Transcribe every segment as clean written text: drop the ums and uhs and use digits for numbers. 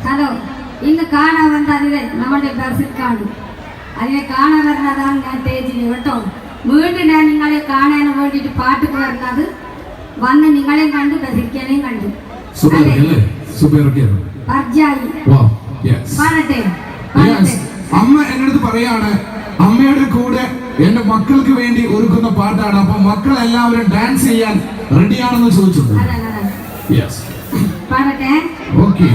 Hello, ഇന്ന് കാണാൻ വന്നതിലെ നമ്മുടെ ബസ്സിൽ കാണും. അതിനെ കാണാൻ വരുന്നതാണ് ഞാൻ സ്റ്റേജിന് കേട്ടോ. വീണ്ടും ഞാൻ നിങ്ങളെ കാണാൻ വേണ്ടിയിട്ട് പാട്ടുക്ക് വരുന്നത് വന്ന് നിങ്ങളെയും കണ്ടു ബസിക്കാനെയും കണ്ടു. പാടട്ടെ. അമ്മ എന്നടുത്ത് പറയാണ്, അമ്മയുടെ കൂടെ എന്റെ മക്കൾക്ക് വേണ്ടി ഒരുക്കുന്ന പാട്ടാണ്. അപ്പൊ മക്കൾ എല്ലാവരും ഡാൻസ് ചെയ്യാൻ റെഡിയാണെന്ന് ചോദിച്ചിട്ടുണ്ട്. പാടട്ടെ. ഓക്കെ.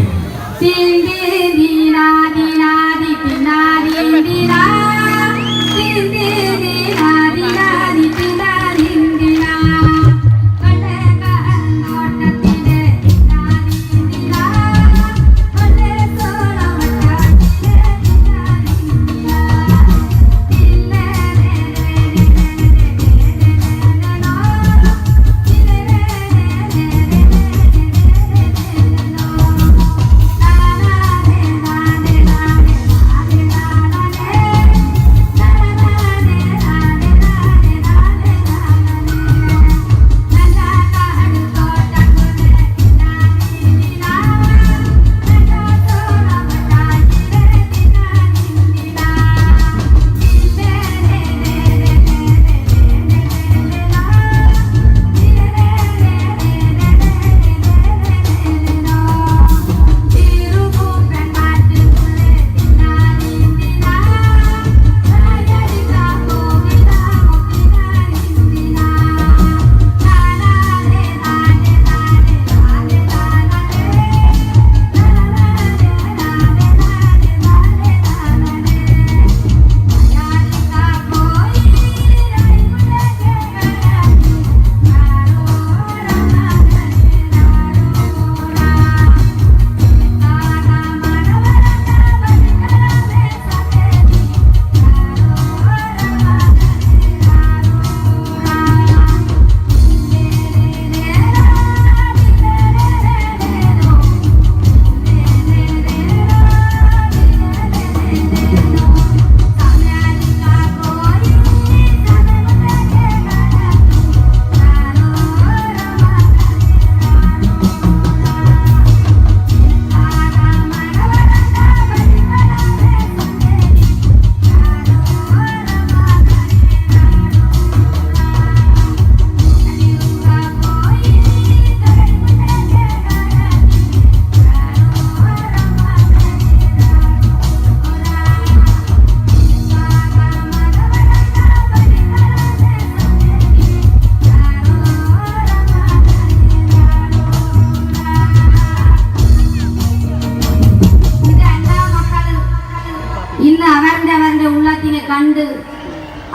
കണ്ട്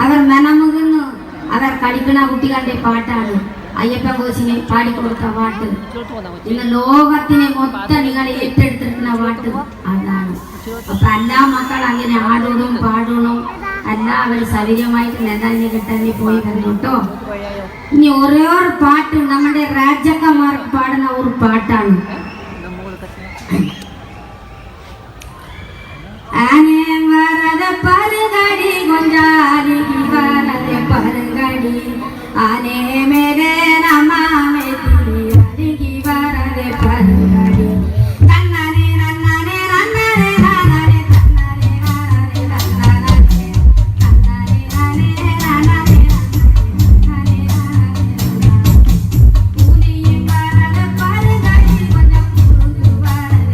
അവർ മനമുകുന്നു. അവർ കളിക്കണ കുട്ടികളുടെ പാട്ടാണ് അയ്യപ്പൻ കോശിനെ പാടിക്കൊടുത്ത പാട്ട്. ഇന്ന് ലോകത്തിനെ മൊത്തം നിങ്ങൾ ഏറ്റെടുത്തിരിക്കുന്ന പാട്ട് അതാണ്. അപ്പൊ എല്ലാ മക്കൾ അങ്ങനെ ആടണം പാടണം, എല്ലാവരും സൗകര്യമായിട്ട് നെതാഞ്ഞ് കിട്ടാൻ പോയി വരണം കേട്ടോ. ഇനി ഓരോ പാട്ട് നമ്മുടെ രാജാക്കന്മാർക്ക് പാടുന്ന ഒരു പാട്ടാണ്. ആനെ വരദ പരഗടി ഗൊഞ്ചാരി വരദ പരഗടി ആനെ മേരെ നമാമേ തിരി വരദ പരഗടി കണ്ണനെ നന്നനെ നന്നനെ നന്നനെ നന്നനെ നന്നനെ നന്നനെ നന്നനെ നന്നനെ ഉനി വരദ പരഗടി ഗൊഞ്ച പുരു വരദ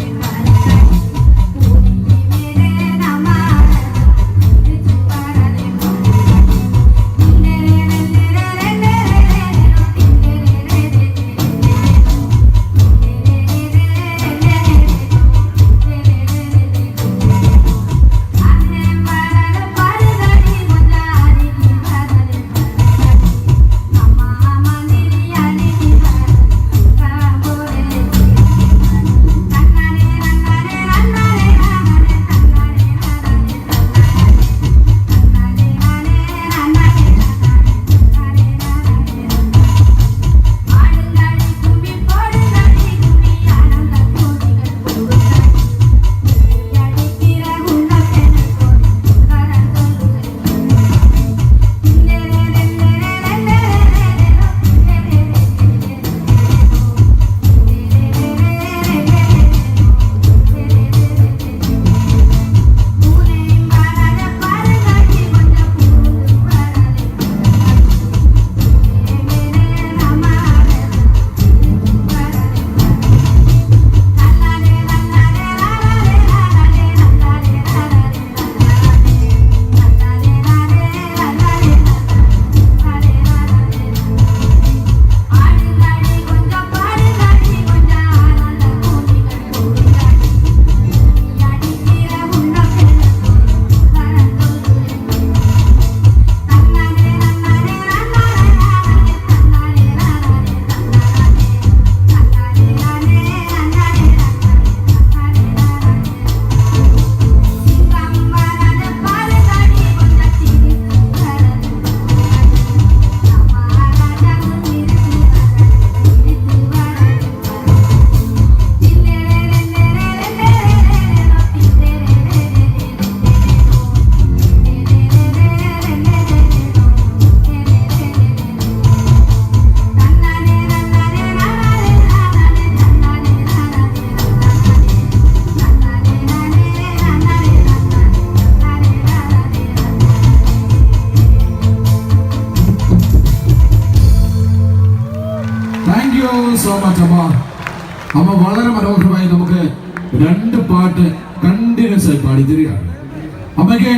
മച്ച് അമ്മ. അമ്മ വളരെ മനോഹരമായി നമുക്ക് 2 പാട്ട് കണ്ടിന്യൂസ് ആയി പാടി തരികയാണ്. അമ്മയ്ക്ക്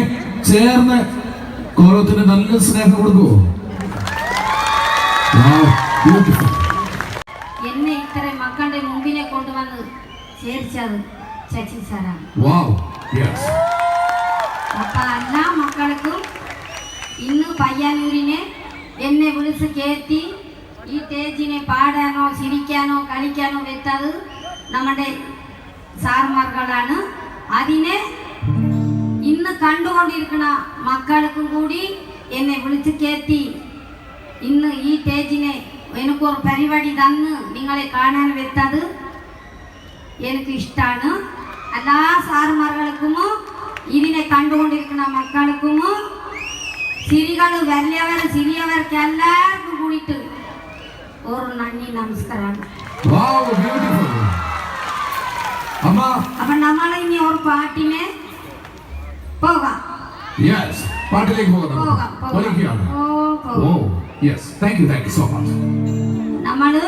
ചേർന്ന് കോറത്തിന് നല്ല സ്നേഹം കൊടുക്കുമോ? എന്നെ ഇത്ര മക്കളുടെ മുമ്പിനെ കൊണ്ടുവന്ന് ചേർച്ചത് ശശി സാറാണ്. അപ്പൊ എല്ലാ മക്കൾക്കും ഇന്ന് പയ്യന്നൂരിനെ എന്നെ വിളിച്ച് കയറ്റി ഈ സ്റ്റേജിനെ പാടാനോ ചിരിക്കാനോ കളിക്കാനോ വെച്ചത് നമ്മുടെ സാർമാർകളാണ്. അതിനെ ഇന്ന് കണ്ടുകൊണ്ടിരിക്കുന്ന മക്കൾക്കും കൂടി എന്നെ വിളിച്ച് കയറ്റി ഇന്ന് ഈ സ്റ്റേജിനെ എനിക്കൊരു പരിപാടി തന്ന് നിങ്ങളെ കാണാൻ വെച്ചത് എനിക്ക് ഇഷ്ടമാണ്. എല്ലാ സാറുമാർക്കും ഇതിനെ കണ്ടുകൊണ്ടിരിക്കുന്ന മക്കൾക്കും ചിരികൾ വലിയവർ ചെറിയവർക്ക് എല്ലാവർക്കും കൂടിയിട്ട് ഒരു നന്ദി നമസ്കാരമാണ്. അപ്പൊ നമ്മൾ ഇനി ഒരു പാട്ടിനെ പോകാം. നമ്മള്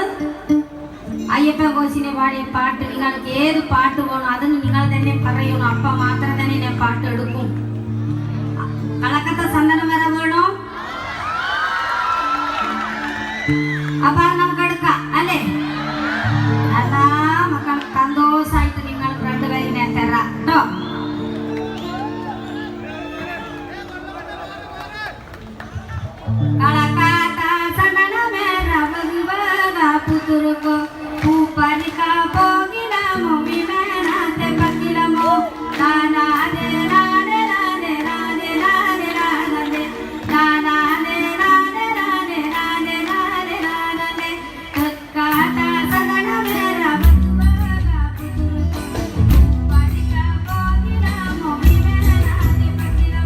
അയ്യപ്പ കോശിനെ പാടിയ പാട്ട് നിങ്ങൾക്ക് ഏത് പാട്ട് വേണം അതിന് നിങ്ങൾ തന്നെ പറയണം. അപ്പൊ മാത്രം തന്നെ ഞാൻ പാട്ട് എടുക്കും. കളക്കത്തെ സന്ദനം വരെ വേണോ? അപ്പൊ നമുക്ക് എടുക്കാം അല്ലേ? എല്ലാ മക്കൾ സന്തോഷായിട്ട് നിങ്ങൾ 2 പേരിനെ തരാം കേട്ടോ. Puturko puparika pogila mo mimena te pakila mo na de na de na de na de na de na de na de na de na de na de na de na de kata sagana mera batuga puturko puparika pogila mo mimena te pakila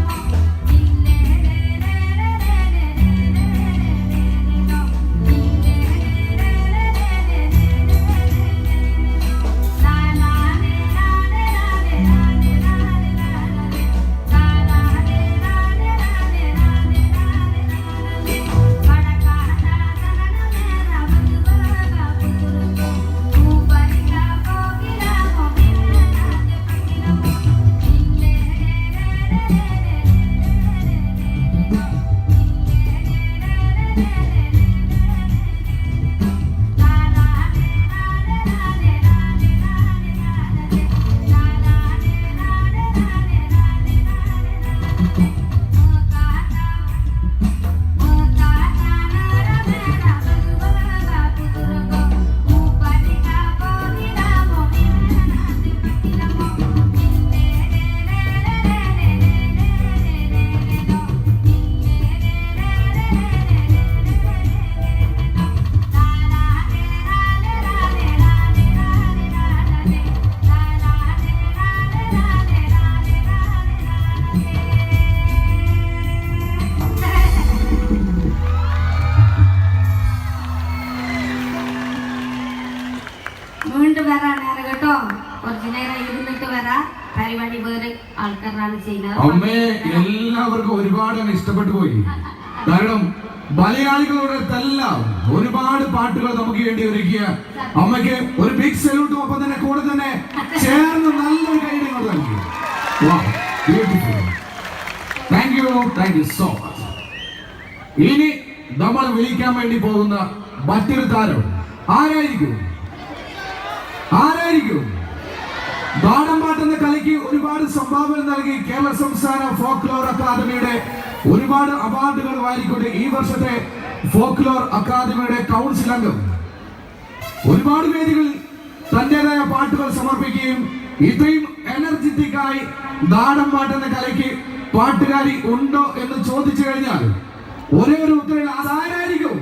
mo ille അമ്മേ എല്ലാവർക്കും ഒരുപാട് ഇഷ്ടപ്പെട്ടു പോയി. കാരണം മലയാളികളുടെ എല്ലാം ഒരുപാട് പാട്ടുകൾ നമുക്ക് വേണ്ടി ഒരുക്കിയ അമ്മയ്ക്ക് ഒരു ബിഗ് സല്യൂട്ടും ഒപ്പം തന്നെ കൂടെ തന്നെ ചേർന്ന് നല്ലൊരു കൈയ്യടി നൽകി. Thank you so much. ഇനി നമ്മൾ വിളിക്കാൻ വേണ്ടി പോകുന്ന മറ്റൊരു താരം ആരായിരിക്കും? നാടൻപാട്ട് എന്ന കലയ്ക്ക് ഒരുപാട് സംഭാവന നൽകി കേരള സംസ്ഥാന ഫോക്ലോർ അക്കാദമിയുടെ ഒരുപാട് അവാർഡുകൾ വാരിക്കൊണ്ട് ഈ വർഷത്തെ ഫോക്ലോർ അക്കാദമിയുടെ കൗൺസിൽ അംഗം ഒരുപാട് വേദികളിൽ തന്റേതായ പാട്ടുകൾ സമർപ്പിക്കുകയും ഇത്രയും എനർജറ്റിക് ആയി നാടൻപാട്ട് എന്ന കലയ്ക്ക് പാട്ടുകാരി ഉണ്ടോ എന്ന് ചോദിച്ചു കഴിഞ്ഞാൽ ഒരേ ഒരു ഉത്തരം അതാരായിരിക്കും?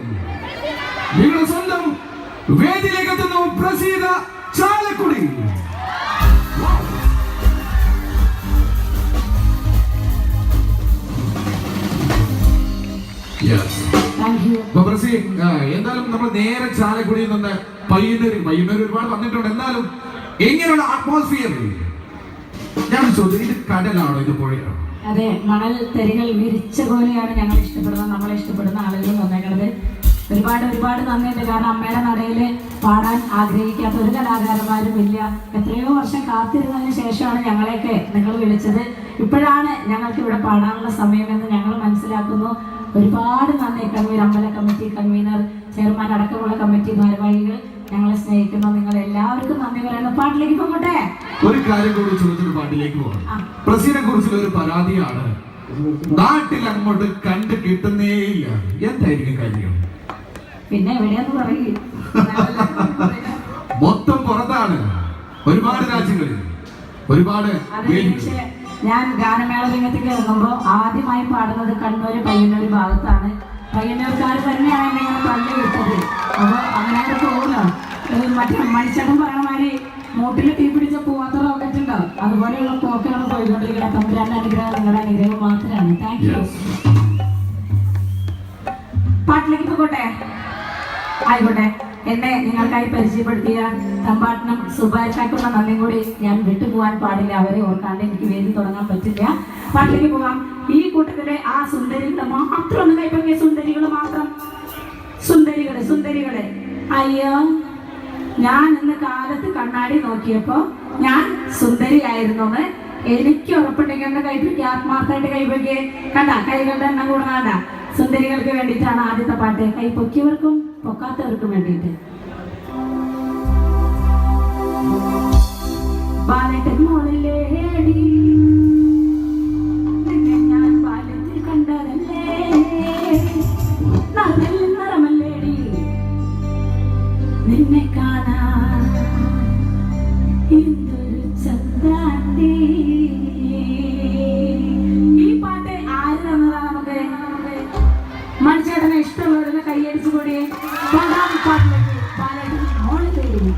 നിങ്ങളുടെ സ്വന്തം വേദിയിലേക്ക് എത്തുന്നു പ്രസീത ചാലക്കുടി. എന്തായാലും നമ്മൾ നേരെ ചാലക്കുടിയിൽ നിന്ന് പയ്യന്നൂർ ഒരുപാട് വന്നിട്ടുണ്ട്. എന്നാലും എങ്ങനെയുള്ള അറ്റ്മോസ്ഫിയർ ഞാൻ ചോദിച്ചു, ഇത് കടലാണോ ഇത് പുഴയാണോ? അതെ, മണൽ തരികൾ വിരിച്ച പോലെയാണ് ഞങ്ങൾ ഇഷ്ടപ്പെടുന്നത്, നമ്മളെ ഇഷ്ടപ്പെടുന്ന ആളുകൾ വന്നേക്കുന്നത്. ഒരുപാട് നന്ദിയുണ്ട്. കാരണം അമ്മയുടെ നടയിൽ പാടാൻ ആഗ്രഹിക്കാത്ത ഒരു കലാകാരന്മാരും ഇല്ല. എത്രയോ വർഷം കാത്തിരുന്നതിന് ശേഷമാണ് ഞങ്ങളെയൊക്കെ നിങ്ങൾ വിളിച്ചത്. ഇപ്പോഴാണ് ഞങ്ങൾക്ക് ഇവിടെ പാടാനുള്ള സമയമെന്ന് ഞങ്ങൾ മനസ്സിലാക്കുന്നു. ഒരുപാട് നന്ദി കൺവീനർ, അമ്പല കമ്മിറ്റി കൺവീനർ, ചെയർമാൻ അടക്കമുള്ള കമ്മിറ്റി ഭാരവാഹികൾ, ഞങ്ങളെ സ്നേഹിക്കുന്ന നിങ്ങൾ എല്ലാവർക്കും നന്ദി പറയുന്നു. പാട്ടിലേക്ക് പോകട്ടെ. ഒരു കാര്യം കൂടി ചോദിച്ചൊരു പാട്ടിലേക്ക് പോകണം. പ്രസീനെ കുറിച്ചുള്ള ഒരു പരാതിയാണ്, നാട്ടിൽ അങ്ങോട്ട് കണ്ടു കിട്ടുന്നേയില്ല. എന്തായിരിക്കും കാര്യം? പിന്നെ എവിടെയാന്ന് പറയും, മൊത്തം പുറത്താണ്, ഒരുപാട് രാജ്യങ്ങളിൽ, ഒരുപാട്. പക്ഷേ ഞാൻ ഗാനമേള രംഗത്തേക്ക് ഇറങ്ങുമ്പോൾ ആദ്യമായി പാടുന്നത് കണ്ണൂർ പയ്യന്നൂർ ഭാഗത്താണ്. പയ്യന്നൂർക്കാർ തന്നെയാണ് എന്നെ ഇങ്ങനെ തള്ളി വിട്ടത്. അപ്പോൾ അങ്ങനെ പോകുമല്ലോ, മറ്റേ മണിച്ചേട്ടൻ പറയണ മാതിരി മൂട്ടിൽ തീ പിടിച്ച പോവാത്ത റോക്കറ്റ് ഉണ്ടാവും, അതുപോലെയുള്ള പോക്കാണ് പോയിക്കൊണ്ടിരിക്കുന്നത്. തമ്പുരാന്റെ അനുഗ്രഹം നിങ്ങളുടെ അനുഗ്രഹം മാത്രമാണ്. Thank you. പാട്ടിലേക്ക് പോകട്ടെ. ആയിക്കോട്ടെ. എന്നെ നിങ്ങൾക്കായി പരിചയപ്പെടുത്തിയ തമ്പാട്ടനും സുഭാഷാക്കുള്ള നന്ദിയും കൂടി ഞാൻ വിട്ടുപോകാൻ പാടില്ല. അവരെ ഓർക്കാണ്ട് എനിക്ക് വേദി തുടങ്ങാൻ പറ്റില്ല. പാട്ടിലേക്ക് പോകാം. ഈ കൂട്ടത്തിലെ ആ സുന്ദരികളെ മാത്രം ഒന്ന് കൈപ്പറ്റിയ സുന്ദരികൾ മാത്രം. സുന്ദരികള് അയ്യോ, ഞാൻ ഇന്ന് കാലത്ത് കണ്ണാടി നോക്കിയപ്പോ ഞാൻ സുന്ദരിയായിരുന്നെന്ന് എനിക്ക് ഉറപ്പുണ്ടെങ്കിൽ ഒന്ന് കൈപ്പിക്കുക. ആത്മാർത്ഥമായിട്ട് കൈപ്പൊക്കെ കണ്ട, കൈകളുടെ എണ്ണം കൂടുന്നതാണ്ട. സുന്ദരികൾക്ക് വേണ്ടിയിട്ടാണ് ആദ്യത്തെ പാട്ട്. കൈ പൊക്കിയവർക്കും പൊക്കാത്തവർക്കും വേണ്ടിയിട്ട്. ബാലട്ടൻ മോളിലേടി ഞാൻ ബാല്യത്തിൽ കണ്ടതല്ലേ, നിറമല്ലേടി നിന്നെ കാണാൻ എന്തൊരു ചന്ദാണ്ടി. ഈ പാട്ട് ആര് തന്നതാ നമുക്ക്? മനുഷ്യനെ ഇഷ്ടമുള്ളവരുടെ കൈയടിച്ചു കൂടി പാട്ടിലേക്ക്. ബാലട്ടൻ മോളിലേടി.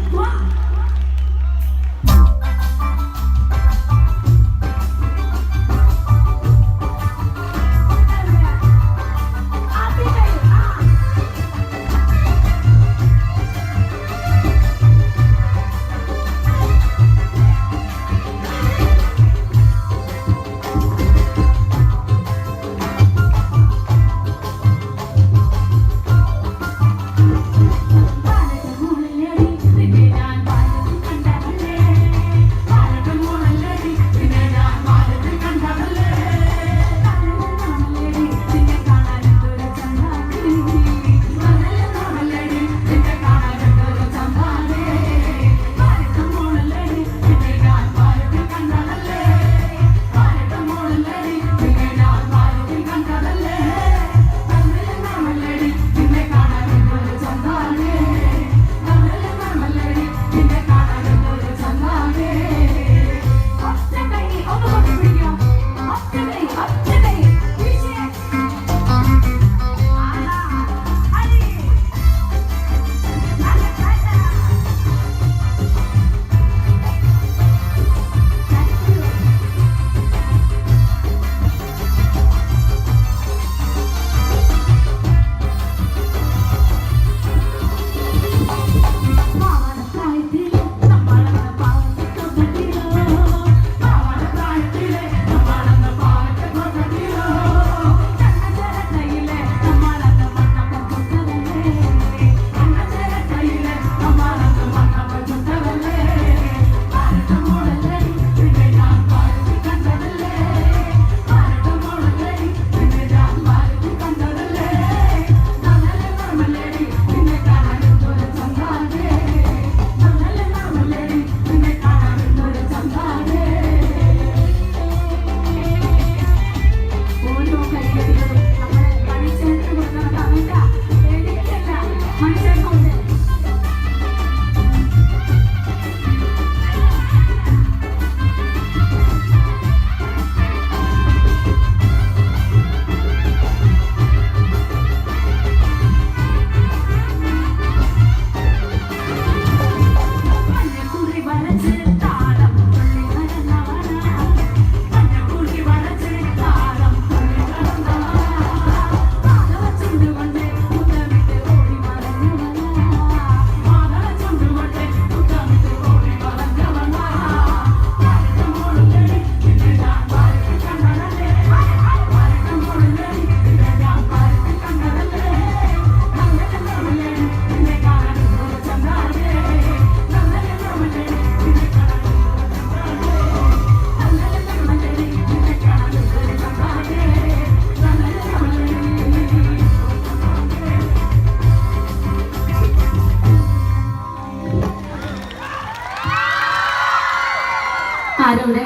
ആരവിടെ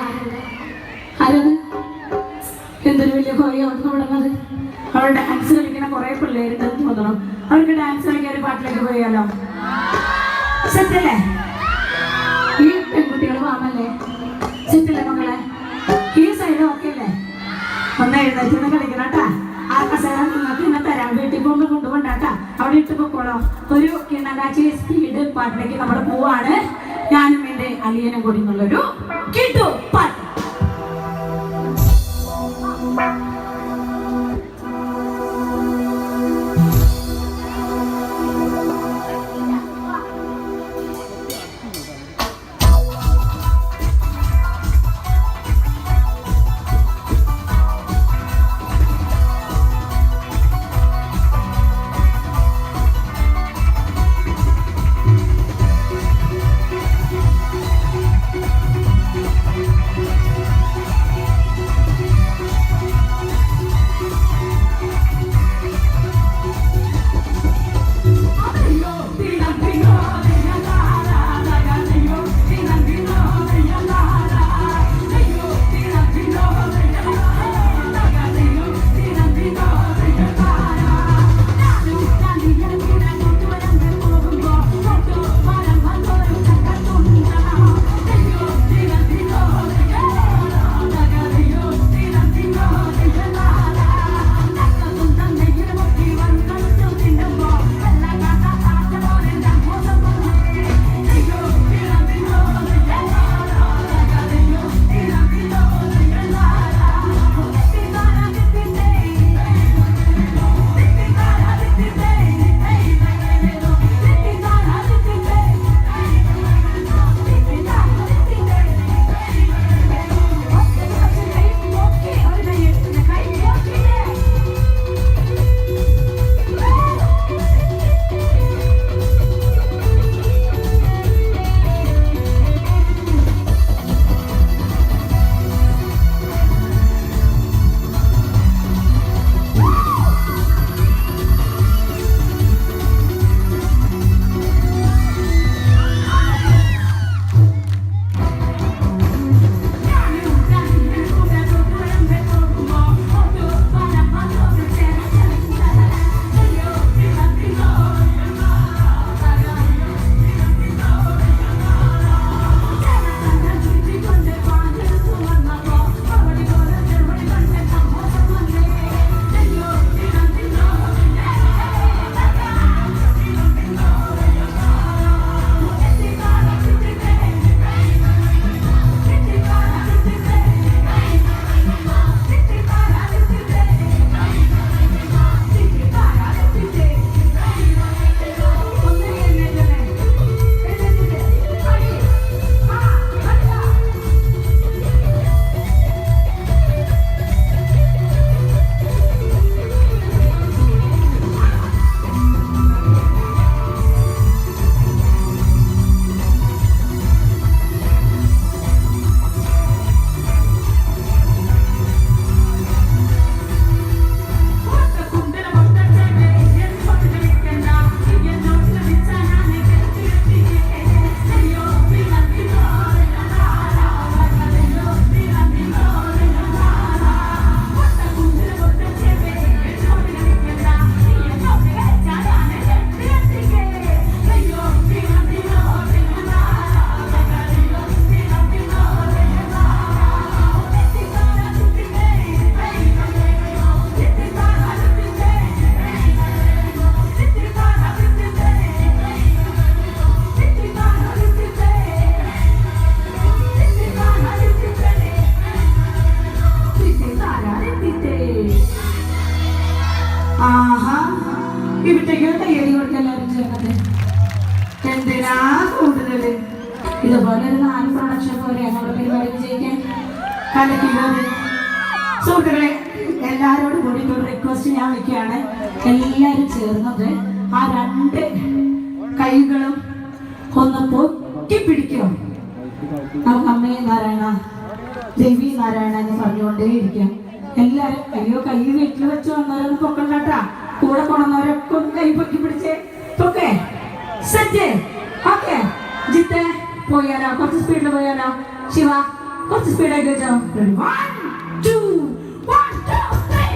ആരത് എന്തൊരു വലിയ കോഴിയാണ് തുടങ്ങുന്നത്. അവൾ ഡാൻസ് കളിക്കുന്ന കുറെ പിള്ളേരുണ്ടെന്ന് തോന്നണം. അവർക്ക് ഡാൻസ് കളിക്കാൻ ഒരു പാട്ടിലേക്ക് പോയാലോ? സെറ്റല്ലേ? ഈ പെൺകുട്ടികൾ വാമല്ലേ? സെറ്റല്ലേ മക്കളെ? ഈ സൈഡ് ഓക്കെ അല്ലേ? ഒന്ന് എഴുന്നേറ്റ് കളിക്കണം കേട്ടാ. ആ കസേര നിങ്ങൾക്ക് ഇന്ന് തരാം. വീട്ടിൽ പോകുമ്പോൾ കൊണ്ടുപോണ്ടാട്ടാ. അവിടെ ഇട്ട് പൊക്കോളോ. ഒരു കിണ്ണകാച്ചി സ്പീഡ് പാട്ടിലേക്ക് നമ്മൾ പോവാണ്. ഞാനും എൻ്റെ അലിയനും കൂടി എന്നുള്ളൊരു കിട്ടു പാട്ട്. ഇവിടേക്ക് തയ്യാറി കൊടുക്കാൻ എല്ലാവരും ചേർന്നത് എന്തിനാ കൂടുതൽ ഇതുപോലെ ഒരു 4 പ്രൊഡക്ഷൻ പോലെ നമ്മുടെ പരിപാടി വിജയിക്കാൻ കലക്കിയത്. സുഹൃത്തുക്കളെ, എല്ലാവരോടും കൂടി ഒരു റിക്വസ്റ്റ് ഞാൻ വെക്കുകയാണ്. എല്ലാവരും ചേർന്നത് ആ 2 കൈകളും ഒന്ന് പൊക്കി പിടിക്കും. നമുക്ക് അമ്മേ നാരായണ, ദേവി നാരായണ എന്ന് പറഞ്ഞുകൊണ്ടേയിരിക്കാം. എല്ലാരും അയ്യോ കൈ വീട്ടിൽ വെച്ച് വന്നവരൊന്നും പൊക്കണ്ടാട്ടാ. കൂടെ കൊണ്ടുവന്നവരൊക്കെ ഒന്ന് കൈ പൊക്കി പിടിച്ചേ. Okay set. ഓക്കെ ജിത്തെ പോയാലോ? കുറച്ച് സ്പീഡിൽ പോയാലോ? ശിവ കുറച്ച് സ്പീഡായിട്ട് വെച്ചോ. 1 2 1 2 3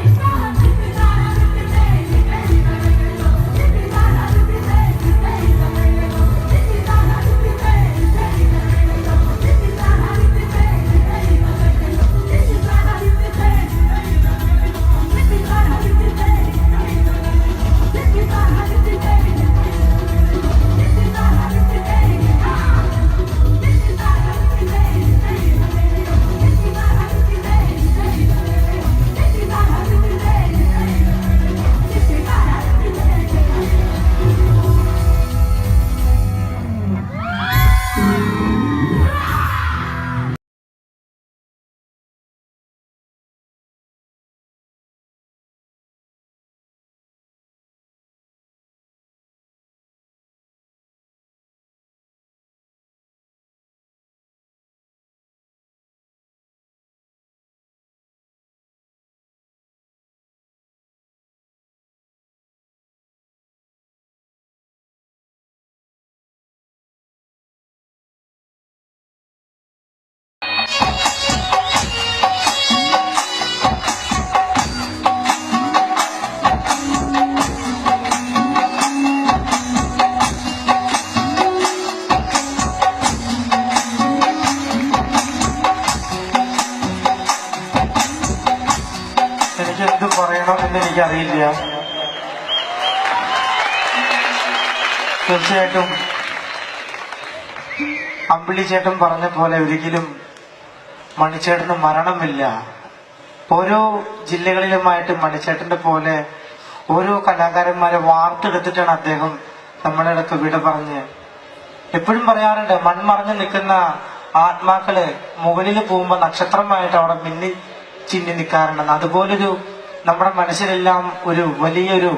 എനിക്കെന്ത് പറയണമെന്ന് എനിക്കറിയില്ല. തീർച്ചയായിട്ടും അമ്പിളിച്ചേട്ടൻ പറഞ്ഞ പോലെ ഒരിക്കലും മണിച്ചേട്ടന് മരണമില്ല. ഓരോ ജില്ലകളിലുമായിട്ട് മണിച്ചേട്ടന്റെ പോലെ ഓരോ കലാകാരന്മാരെ വാർത്തെടുത്തിട്ടാണ് അദ്ദേഹം നമ്മളെ ഇടയ്ക്ക് വിട പറഞ്ഞ്. എപ്പോഴും പറയാറുണ്ട്, മൺമറഞ്ഞു നിൽക്കുന്ന ആത്മാക്കള് മുകളിൽ പോകുമ്പോ നക്ഷത്രമായിട്ട് അവിടെ മിന്നി ചിന്നി നിൽക്കാറുണ്ടെന്ന്. അതുപോലൊരു നമ്മുടെ മനസ്സിലെല്ലാം ഒരു വലിയൊരു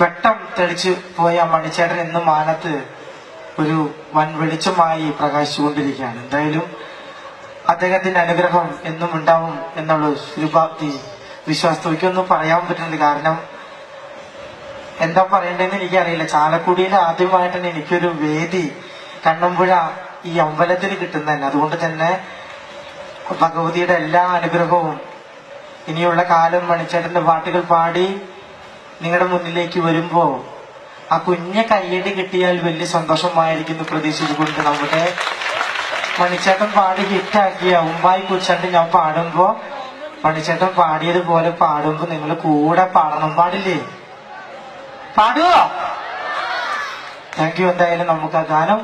വെട്ടം തെളിച്ചു പോയ മണിച്ചേട്ടൻ എന്നും മാനത്ത് ഒരു വൻ വെളിച്ചമായി പ്രകാശിച്ചുകൊണ്ടിരിക്കുകയാണ്. എന്തായാലും അദ്ദേഹത്തിന്റെ അനുഗ്രഹം എന്നും ഉണ്ടാവും എന്നുള്ള ശുഭാപ്തി വിശ്വാസത്തോക്കൊന്നും പറയാൻ പറ്റുന്നില്ല. കാരണം എന്താ പറയേണ്ടതെന്ന് എനിക്കറിയില്ല. ചാലക്കുടിയിൽ ആദ്യമായിട്ടാണ് എനിക്കൊരു വേദി കണ്ണമ്പുഴ ഈ അമ്പലത്തിൽ കിട്ടുന്നതന്നെ. അതുകൊണ്ട് തന്നെ ഭഗവതിയുടെ എല്ലാ അനുഗ്രഹവും ഇനിയുള്ള കാലം മണിച്ചേട്ടന്റെ പാട്ടുകൾ പാടി നിങ്ങളുടെ മുന്നിലേക്ക് വരുമ്പോ ആ കുഞ്ഞെ കയ്യടി കിട്ടിയാൽ വലിയ സന്തോഷമായിരിക്കുന്നു പ്രതീക്ഷിച്ചുകൊണ്ട് നമ്മുടെ മണിച്ചേട്ടൻ പാടി ഹിറ്റാക്കിയ ഉമ്മായി കുച്ചാണ്ട് ഞാൻ പാടുമ്പോ മണിച്ചേട്ടൻ പാടിയതുപോലെ പാടുമ്പോ നിങ്ങൾ കൂടെ പാടണം. പാടില്ലേ? പാടുവോ? Thank you. എന്തായാലും നമുക്ക് ആ ഗാനം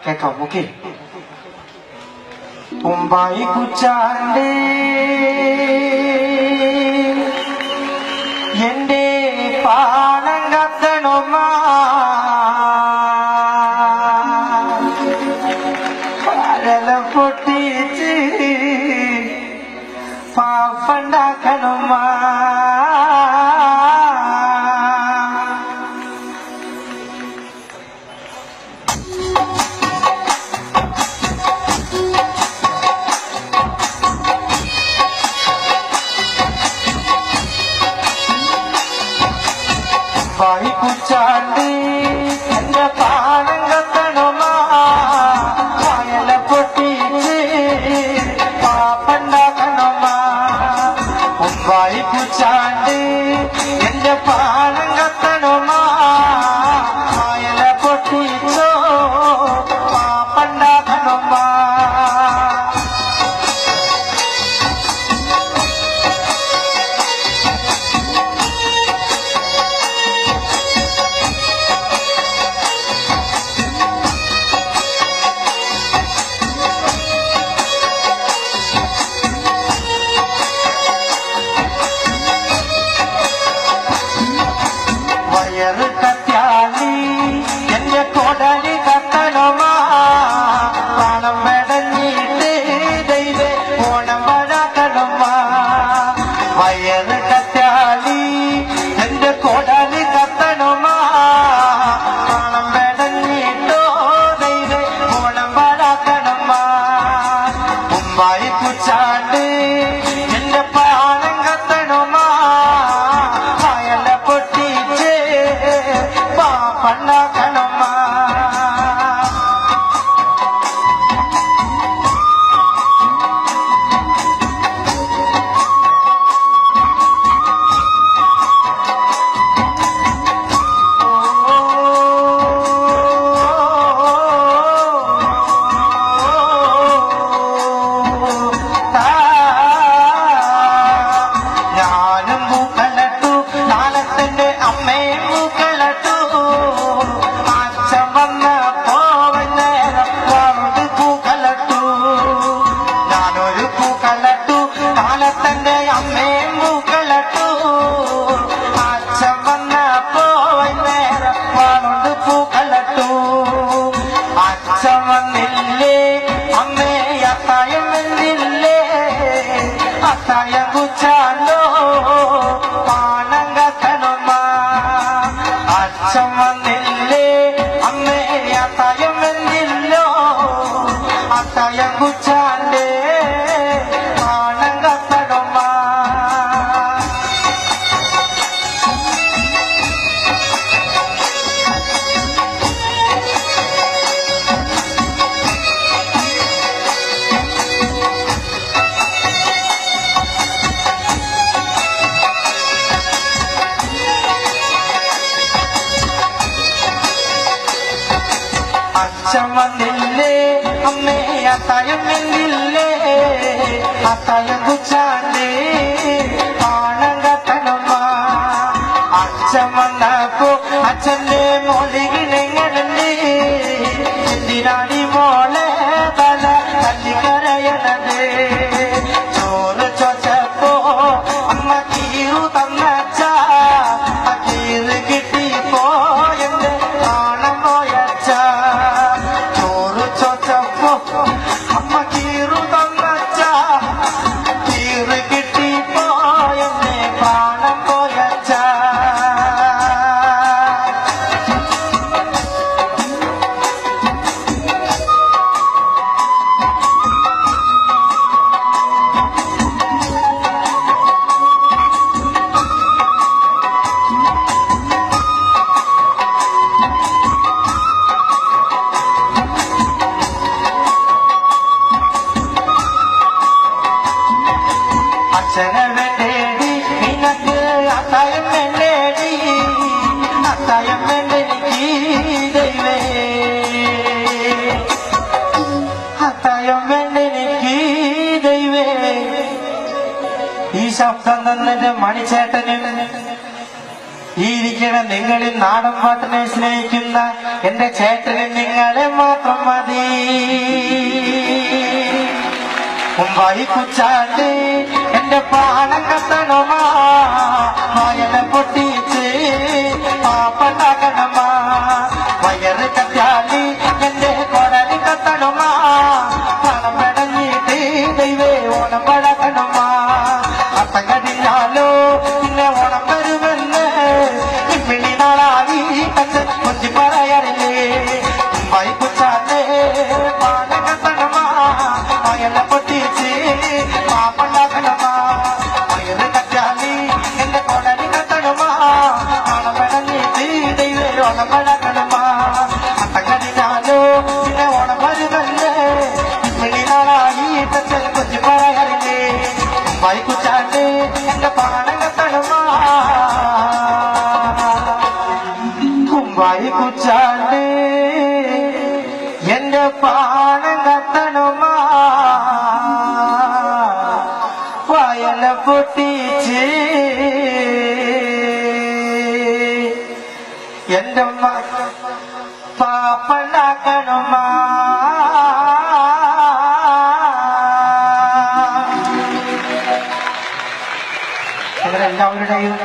കേൾക്കാം. ഓക്കെ. ഉമ്മായി കുച്ചാണ്ട് എന്റെ പാണം കത്തണുമാ പരലം പൊട്ടിച്ച് പാപ്പണ്ടാക്കണുമാ. ഉമ്മായി കുച്ചാണ്ട് എന്റെ പാണം കത്തണുമാ വയല പൊട്ടിച്ച് പാപ്പണ്ടാക്കണുമാ. ഉമ്മായി കുച്ചാണ്ട് എന്റെ പാണം കത്തണുമാ വയല പൊട്ടിച്ചോ പാപ്പണ്ടാക്കണുമാ. വയറ് കത്യാലി എന്റെ കൊടലി കത്തണമാ പണം വെടഞ്ഞിട്ട് ദൈവേ ഓണം വഴക്കണമാ. വയറ് കത്യാലി എന്റെ കൊടലി കത്തണമാ പണം വെടഞ്ഞിട്ടോ ദൈവേ ഓണം വഴക്കണമാ. ഉമ്മായി കുച്ചാണ്ട് എന്റെ പാണം കത്തണമാ വയല പൊട്ടിച്ച് പാപ്പണ്ടാക്കണമാ. അച്ഛൻ വന്നില്ലേ അമ്മേ അത്തായം എന്തില്ലേ അത്തായം കുച്ചാണ്ടേ പാണം കത്തണമ്മ അച്ഛൻ വന്നപ്പോ അച്ഛന്റെ മൊഴികിണെങ്ങനല്ലേ എന്തിനാടി മോളെ തല തല്ലിക്കരയണത് ചോറ് ചോച്ചപ്പോ അമ്മ കീറു തന്നച്ച കീറ് കിട്ടിപ്പോ എന്റെ കാണാൻ പോയച്ച ചോറ് ചോച്ചപ്പോ അമ്മ കീറു തന്നച്ച കീറ് കിട്ടിപ്പോ എന്നെ കാണാൻ പോയച്ച അച്ഛനെ വേണ്ടേടി നിനക്ക് അത്തായം വേണ്ടേടി അത്തായം വേണ്ടെനിക്ക് ദൈവേ അത്തായം വേണ്ടെനിക്ക് ദൈവേ ഈ ശബ്ദം തന്നിട്ട് മണിച്ചേട്ടനും ഈ ഇരിക്കണ നിങ്ങളിൽ നാടൻ പാട്ടിനെ സ്നേഹിക്കുന്ന എന്റെ ചേട്ടനും നിങ്ങളെ മാത്രം മതി മുമ്പായി കുച്ചാണ്ട് എന്റെ പാണം കത്തണമാ വയല പൊട്ടിച്ച് പാപ്പണ്ടാക്കണമാ വയറ് കത്താലി എന്റെ കൊടലി കത്തണമാ പണം പെടഞ്ഞിട്ട് ദൈവേ ഓണം പടക്കണമാ അത്തം കടിഞ്ഞാലോ പിന്നെ ഓണം വരുമെന്ന് ഇമ്മിണി നാളായി അച്ഛൻ കൊഞ്ചി പറയാറില്ലേ മുമ്പായി കുച്ചാണ്ട് പാണം കത്തണമാ വയല പൊട്ടിച്ച് പാപ്പണ്ടാക്കണമാ വയറ് കറ്റാലി എന്റെ കൊടലി കത്തണമാ ഓണം പെടഞ്ഞിട്ട് ദൈവേ ഓണം പടക്കണമാ അത്തം കടിഞ്ഞാലോ പിന്നെ ഓണം വരുമല്ലേ ഇമ്മിണി നാളായി അച്ഛൻ കൊഞ്ചി പറയാറില്ലേ മുമ്പായി കുച്ചാണ്ട് എന്റെ പാണം കത്തണമാ മുമ്പായി കുച്ചാണ്ട് എന്റെ പാണം കത്തണമാ വയല പൊട്ടിച്ച് എന്റെ പാപ്പണ്ടാക്കണമാ നിങ്ങളെല്ലാവരുടെയും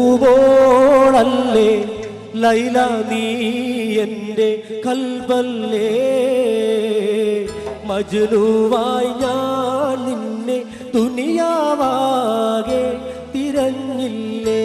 ദരജപ്പൂവോളല്ലേ ലൈല നീ എൻ്റെ കൽബല്ലേ മജ്നുവായി ഞാൻ നിന്നെ ദുനിയാവാകെ തിരഞ്ഞില്ലേ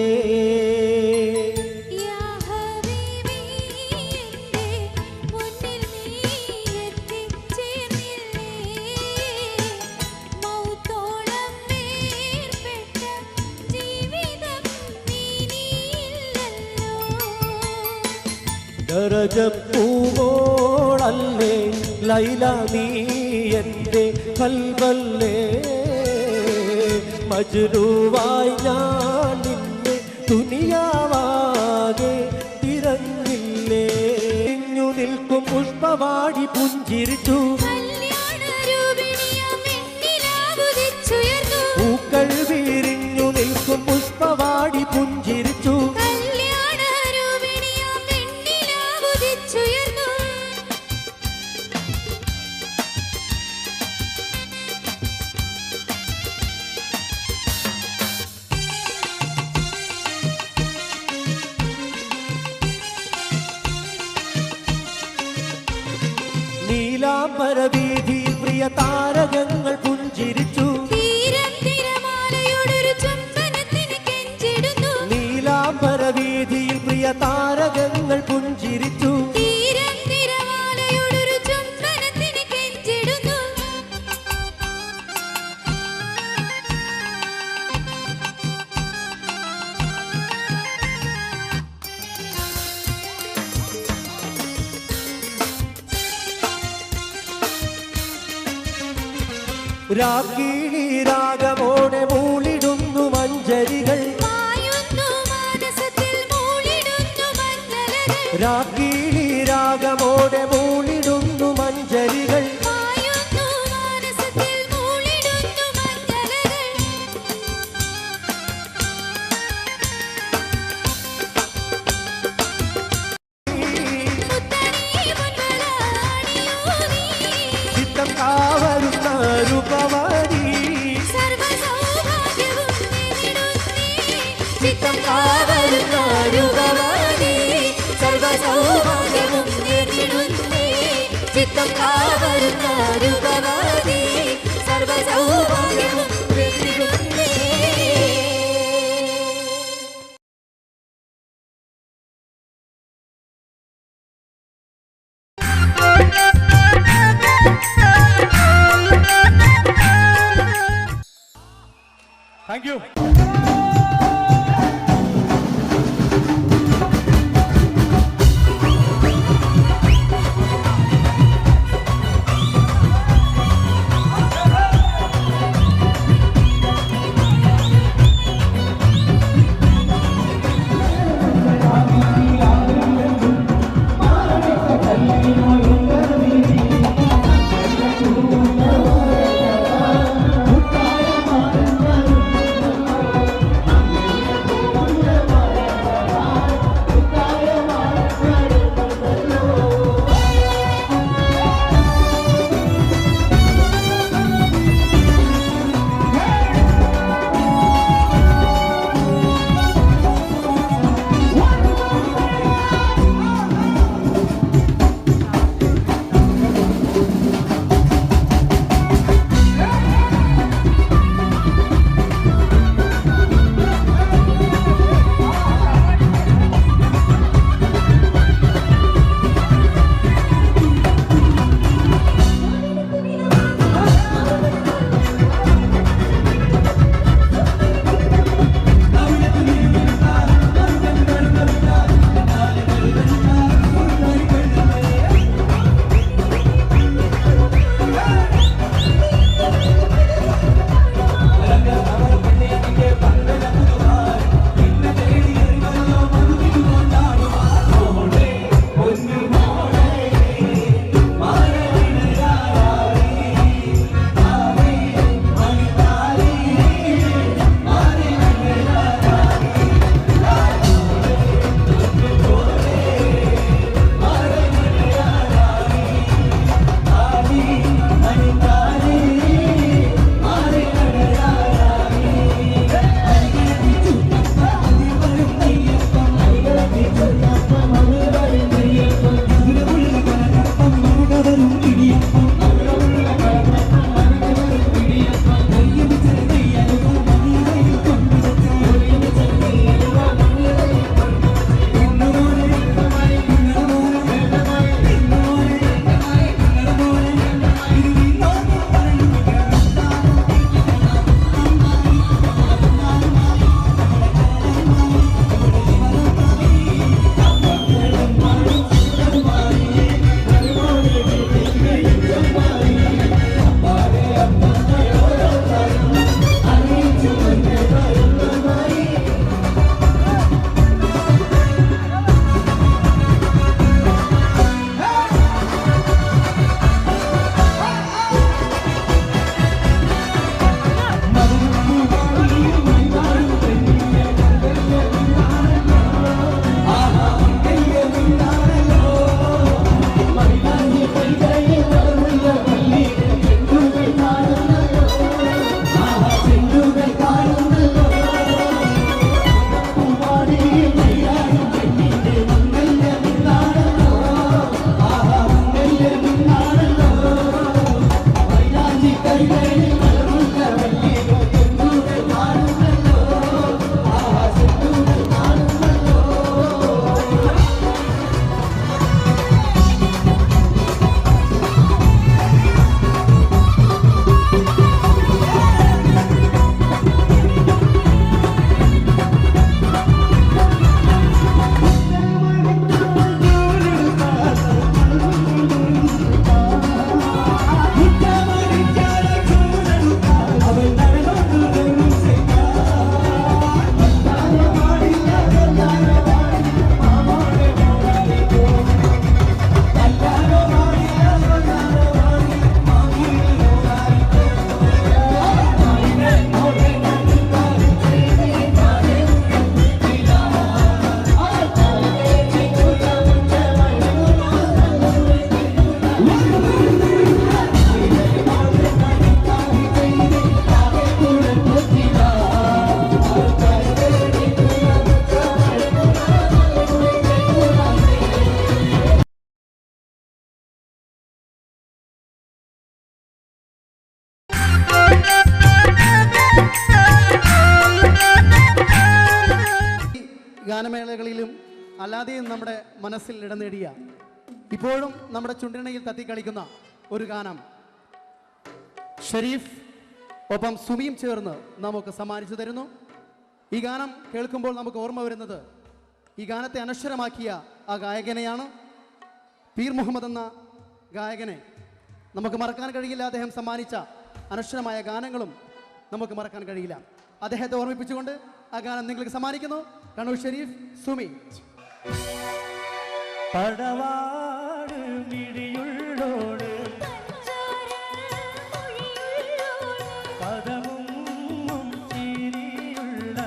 ദരജപ്പൂവോളല്ലേ ലൈല നീ എൻ്റെ കൽബല്ലേ മജ്നുവായി ഞാൻ നിന്നെ ദുനിയാവാകെ തിരഞ്ഞില്ലേ ഇഞ്ഞു നിൽക്കും പുഷ്പവാടി പുഞ്ചിരിച്ചു പൂക്കൾ വീരിഞ്ഞു നിൽക്കും പുഷ്പവാടി പുഞ്ചിരിച്ചു നീലാംബരവീഥിയിൽ പ്രിയ താരകങ്ങൾ പുഞ്ചിരിച്ചു നീലാംബരവീഥിയിൽ പ്രിയ താരകങ്ങൾ പുഞ്ചിരിച്ചു രാഗിണി രാഗമോടെ മൂളിടുന്നു മഞ്ചരികൾ രാഗിണി രാഗമോടെ മൂളിടുന്നു മഞ്ചരികൾ ചിത്തം കാവരുന്ന രൂപവാടി ചിത്തം കാവരുന്ന രൂപവാടി സർവസൗഭാഗ്യവും നേരിടുന്നേ ചിത്തം കാവരുന്ന രൂപവാടി സർവസൗഭാഗ്യവും നേരിടുന്നേ Thank you. ഗാനമേളകളിലും അല്ലാതെയും നമ്മുടെ മനസ്സിൽ ഇടം നേടിയ, ഇപ്പോഴും നമ്മുടെ ചുണ്ടിണയിൽ തത്തിക്കളിക്കുന്ന ഒരു ഗാനം ഷരീഫ് ഒപ്പം സുമിയും ചേർന്ന് നമുക്ക് സമ്മാനിച്ചു തരുന്നു. ഈ ഗാനം കേൾക്കുമ്പോൾ നമുക്ക് ഓർമ്മ വരുന്നത് ഈ ഗാനത്തെ അനശ്വരമാക്കിയ ആ ഗായകനെയാണ്. പീർ മുഹമ്മദ് എന്ന ഗായകനെ നമുക്ക് മറക്കാൻ കഴിയില്ല. അദ്ദേഹം സമ്മാനിച്ച അനശ്വരമായ ഗാനങ്ങളും നമുക്ക് മറക്കാൻ കഴിയില്ല. അദ്ദേഹത്തെ ഓർമ്മിപ്പിച്ചുകൊണ്ട് ആ ഗാനം നിങ്ങൾക്ക് സമ്മാനിക്കുന്നു കണ്ണൂർ ഷരീഫ്, സുമി. പടവാട് മിഴിയുള്ളോട് പദമും ചിരിയുള്ള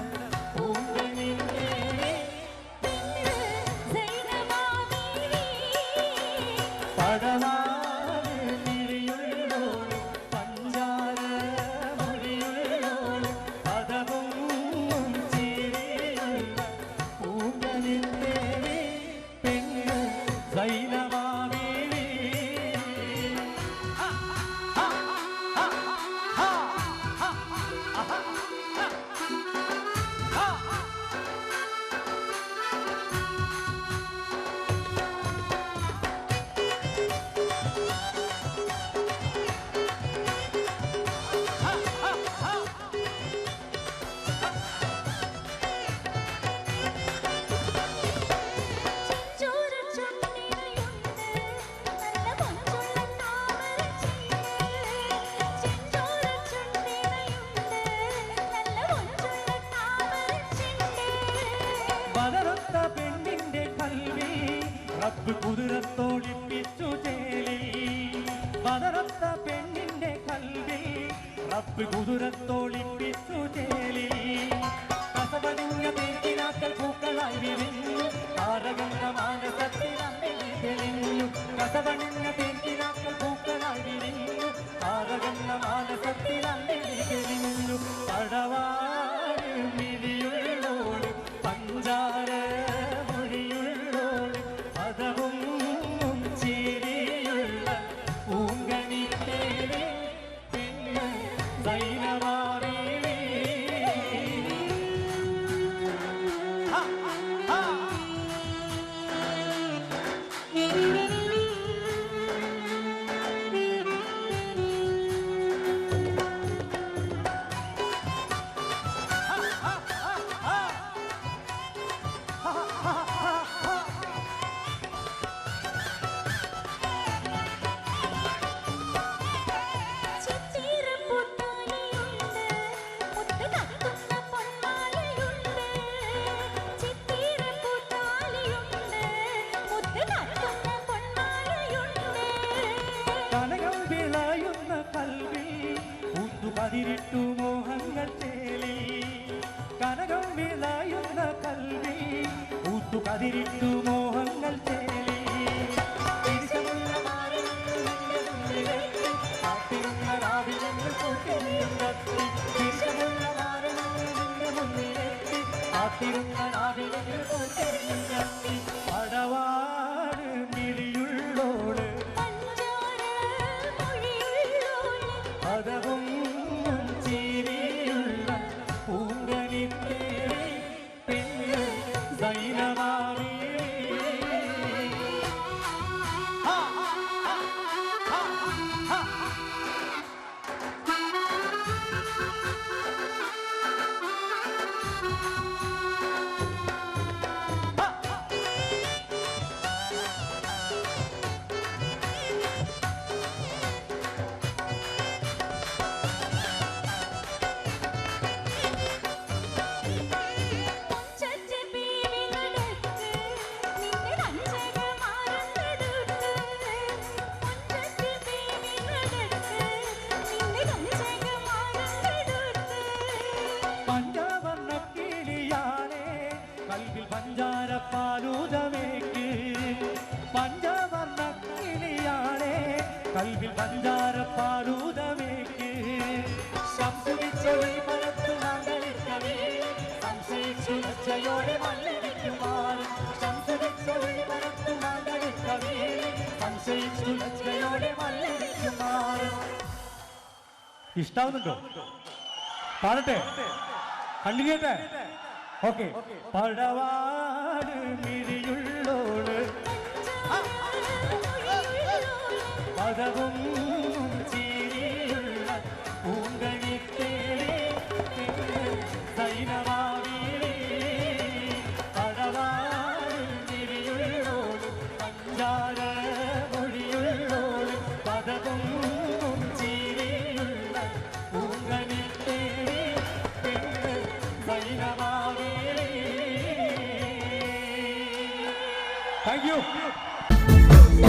പടവാട് മിഴിയുള്ളോട് പഞ്ചാര മൊഴിയുള്ളോട് പദമും ചിരിയുള്ള പൂങ്കനിന്റെ പെണ്ണ് സൈനമാവി. വളർത്ത പെണ്ണിന്റെ കൽവി റബ്ബ് കുതിരത്തോളിപ്പിച്ചു ചേലി. വളർത്ത പെണ്ണിന്റെ കൽവി റബ്ബ് കുതിരത്തോളിപ്പിച്ചു ചേലി. കസവടിഞ്ഞ തേക്കിനാക്കൾ പൂക്കളായി വിരിഞ്ഞു താരകണ്ട മാനസത്തിൽ അമ്മിണി തെളിഞ്ഞു. കസവടിഞ്ഞ തേക്കിനാക്കൾ പൂക്കളായി വിരിഞ്ഞു താരകണ്ട മാനസത്തിൽ അമ്മിണി തെളിഞ്ഞു. പടവാട് മിഴിയുള്ളോട് പഞ്ചാര മൊഴിയുള്ളോട് പദവും ചിരിയുള്ള പൂങ്കനിത്തെ പെണ്ണ് സൈനമാവി. കനകം വിളയുന്ന കൽവി ഊത്തുപതിരിട്ടു മോഹങ്ങൾ ചേലി. കനകം വിളയുന്ന കൽവി ഊത്തുപതിരിട്ടു മോഹങ്ങൾ ചേലി. തിരിച്ചമുള്ള കാത്തിരുന്ന രാവിലെങ്കിൽ പൂക്കെറിയും കത്തി. തിരിച്ചമുള്ള നിന്റെ മുന്നിലെത്തി കാത്തിരുന്ന രാവിലെങ്കിൽ പൂക്കെറിയും കത്തി. പടവാട് മിഴിയുള്ളോട് പദവും ചിരിയുള്ള പൂങ്കനിത്തെ പെണ്ണ് സൈനമാവി. കൽവിൽ പഞ്ചാരപ്പാലൂതമേക്ക്. പഞ്ചവർണ്ണ കിളിയാണേ കൽവിൽ പഞ്ചാരപ്പാലൂതമേക്ക്. ശംസുവിച്ചൊളി പരത്തു നാങ്കളിക്കവേ സംശയിച്ചു ലജ്ജയോടെ മല്ലടിക്കുമാർ. ശംസുവിച്ചൊളി പരത്തു നാങ്കളിക്കവേ സംശയിച്ചു ലജ്ജയോടെ മല്ലടിക്കുമാർ. ഇഷ്ടാവുന്നുണ്ടോ? പാടട്ടെ, കണ്ടിന്യൂ ചെയ്യട്ടെ. ഓക്കെ പടവാട് മിഴിയുള്ളോള് പദവും ചീരിയുള്ള പൂങ്കണിത്തേടി സൈനവാവീരേ പടവാട് മിഴിയുള്ളോള് പഞ്ചാര മൊഴിയുള്ളോള് പദവും ചീരിയുള്ള പൂങ്കണിത്തേടി സൈനവാവീരേ. Thank you. Thank you.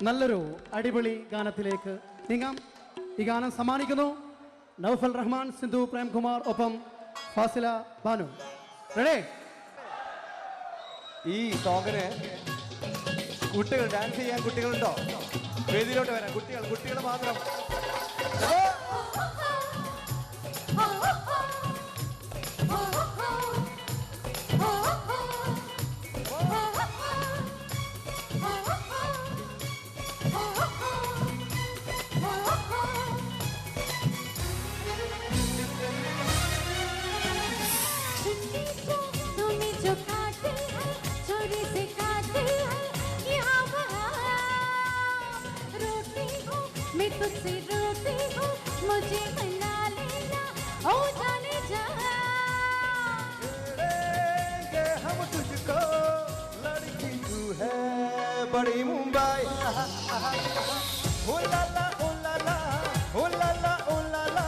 നല്ലൊരു അടിപൊളി ഗാനത്തിലേക്ക് നീങ്ങാം. ഈ ഗാനം സമ്മാനിക്കുന്നു നൗഫൽ റഹ്മാൻ, സിന്ധു പ്രേംകുമാർ, ഒപ്പം ഫാസില ബാനു. റെഡി? ഈ സോങ്ങിന് കുട്ടികൾ ഡാൻസ് ചെയ്യാൻ കുട്ടികളുണ്ടോ? വേദിയിലോട്ട് വരാം. കുട്ടികൾ മാത്രം. तुझसे रोती हूँ, मुझे मना लेना, ओ जाने जा। लेंगे हम तुझको, लड़की तू है बड़ी मुंबई। ओ ला ला ओ ला ला ओ ला ला ओ ला ला,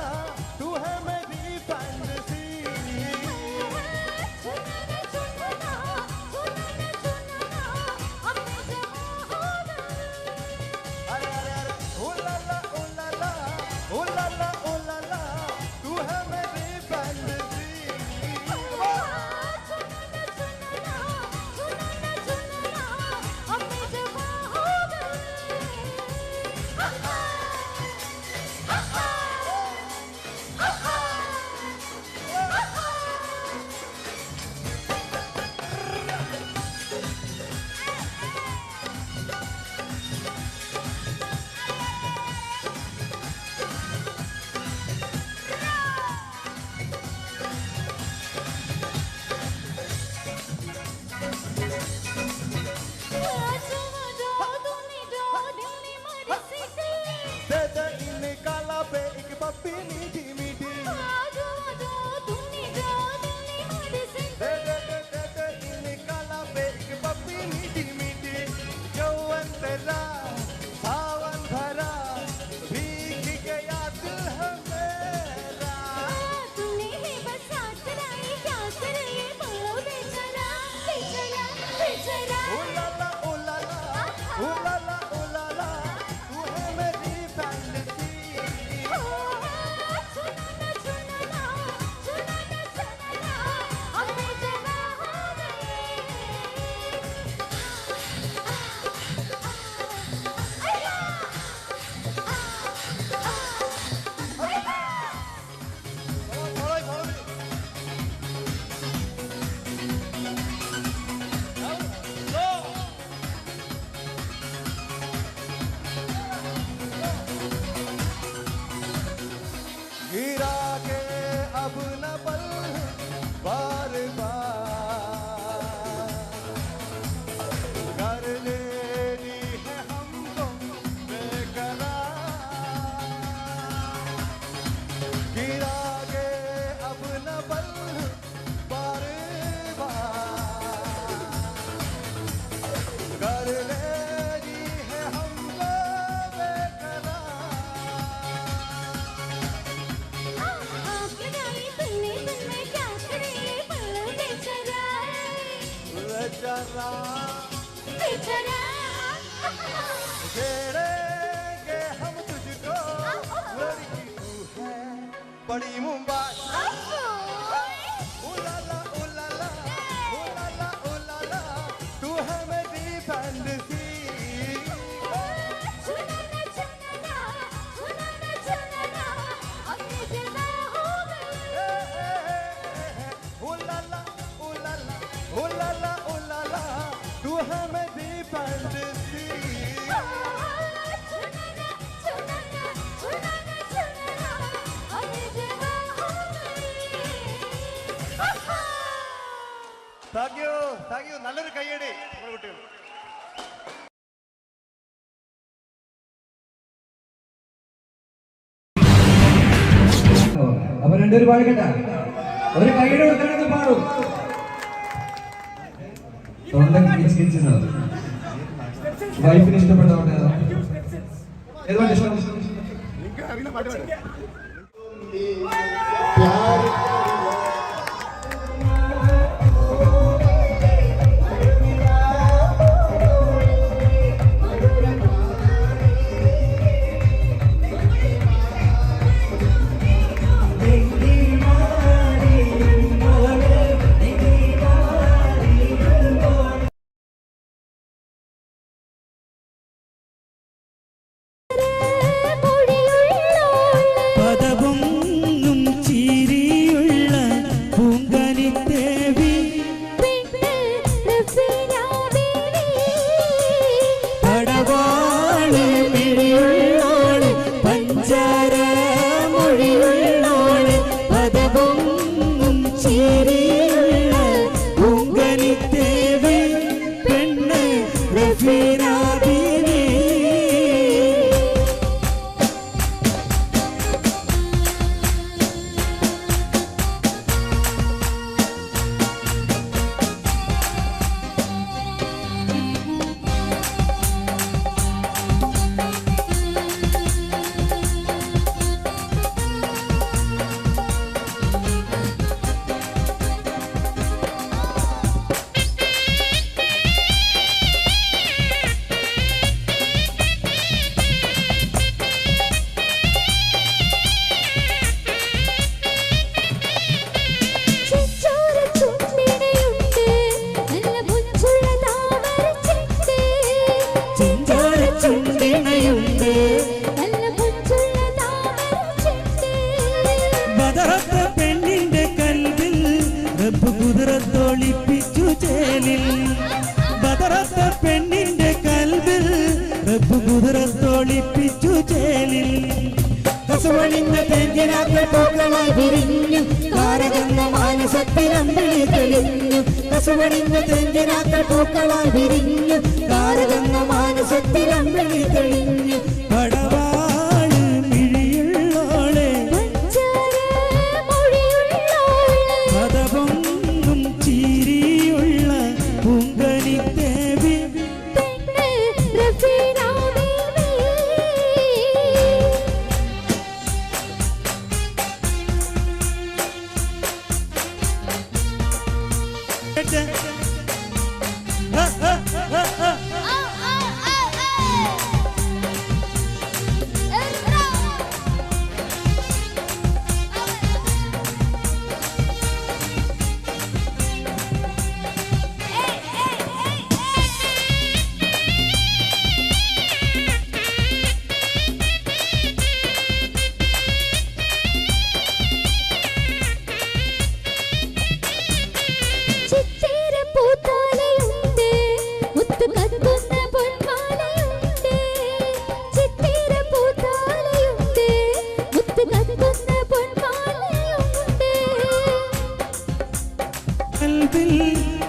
तू है मेरी फैंटेसी। अरे अरे अरे ओ ला ला ओ ला ला ओ ला ला ओ ला ला, तू है मेरी फैंटेसी। अब मैं जवां हो गई। ला बेचारा छेड़ेंगे हम तुझको लड़की तू है बड़ी मुंबई उलाला उलाला उलाला उलाला तू है मेरी फैंटेसी चुनाना चुनाना चुनाना चुनाना अपनी जगह हो गई उलाला उलाला उलाला उलाला तू है मेरी फैंटेसी चुनाना चुनाना चुनाना चुनाना अपनी जगह हो गई താങ്ക് യു നല്ലൊരു കയ്യടി നമ്മുടെ കുട്ടികൾ അപ്പൊ രണ്ടുപേരും പാടിക്കട്ടെ ഒരു കൈയുടെ കൊടുക്കണമെന്ന് പാടും വൈഫിന് ഇഷ്ടപ്പെട്ട പാട്ട് ഏതാ? ഏത് പാട്ട് ഇഷ്ടം? പദപൊങ്ങും ചിരിയുള്ള പൂങ്കനിത്തേവി പടവാള് മിഴിയുള്ളോള് പഞ്ചാര മൊഴിയുള്ളോള് പദപൊങ്ങും ചിരിയുള്ള പൂങ്കനിത്തേവി പെണ്ണ് റഫീനാബിനി ചിഞ്ചാരച്ചുണ്ടിണയുണ്ട് ബദറത്ത പെണ്ണിന്റെ കൽവിൽ റബ്ബ് കുതിരത്തൊളിപ്പിച്ചു ചേലിൽ ബദറത്ത പെണ്ണിന്റെ കൽവിൽ റബ്ബ് കുതിരത്തൊളിപ്പിച്ചു ചേലിൽ കസുവണിഞ്ഞ തെഞ്ചിനാക്കൾ പൂക്കളായി വിരിഞ്ഞു കാരകന്ന മാനസത്തിലമ്പിളി തെളിഞ്ഞു കസുവണിഞ്ഞ തെഞ്ചിനാക്കൾ പൂക്കളായി വിരിഞ്ഞു കാരകന്ന മാനസത്തിലമ്പിളി തെളിഞ്ഞു പടവാള് മിഴിയുള്ളോളെ പദപൊങ്ങും ചിരിയുള്ള പൂങ്കനിത്തേവി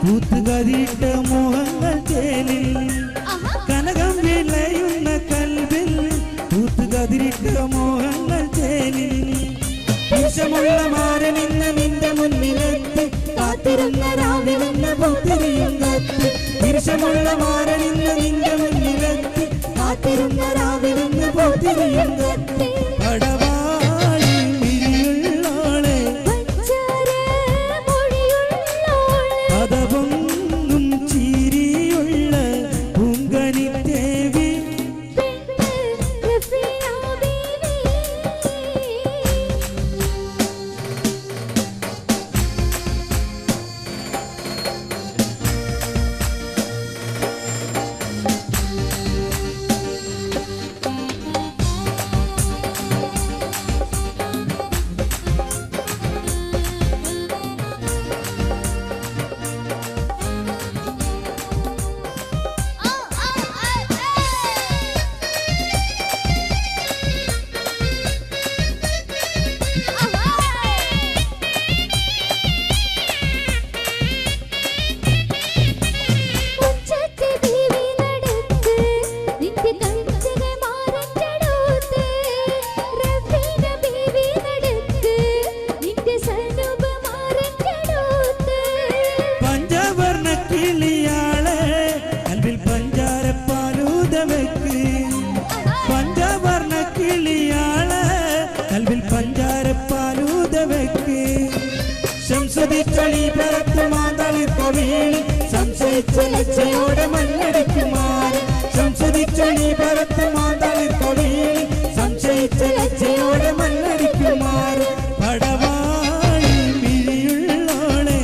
പൂത്തുകതിട്ട മോഹങ്ങൾ ചേലിൽ കനകം വിളയുന്ന കൽവിൽ പൂത്തുകതിരിട്ട മോഹങ്ങൾ ചേലിൽ വിഷമുള്ള മാരനിന്ന് നിന്റെ മുന്നിലെത്തി കാത്തിരുന്ന രാവിലെന്ന പൊത്തിരിയും കത്തി വിഷമുള്ള മാരനിന്ന് നിന്റെ മുന്നിലെത്തി കാത്തിരുന്ന രാവിലെന്ന പൊത്തിരിയും കത്തി പടവാളി മിഴിയുള്ളോളെ പദപൊങ്ങും ചീ ലജ്ജയോടെ മണ്ണടിക്കുമാർ സംശയിച്ചൊളി പരത്ത് മാതാവിൻ തൊഴിൽ സംശയിച്ച ലജ്ജയോടെ മണ്ണടിക്കുമാർ പടവാളി മിഴിയുള്ളോളെ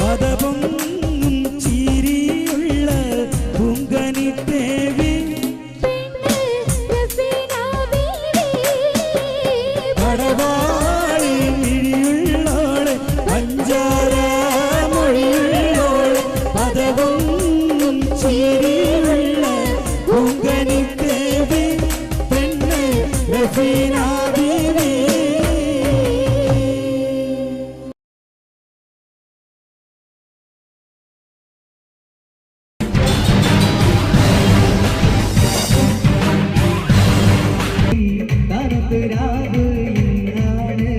പദവും ചിരിയുള്ള പൂങ്കനി ദേവി പടവാളി മിഴിയുള്ളോളെ പഞ്ചാര മൊഴിയുള്ളോളെ പദവും ചിരിയുള്ള പൂങ്കനി ദേവി പെണ്ണ് റഫീന ബീവി താരത്തുരാവ് ഇന്നാണ്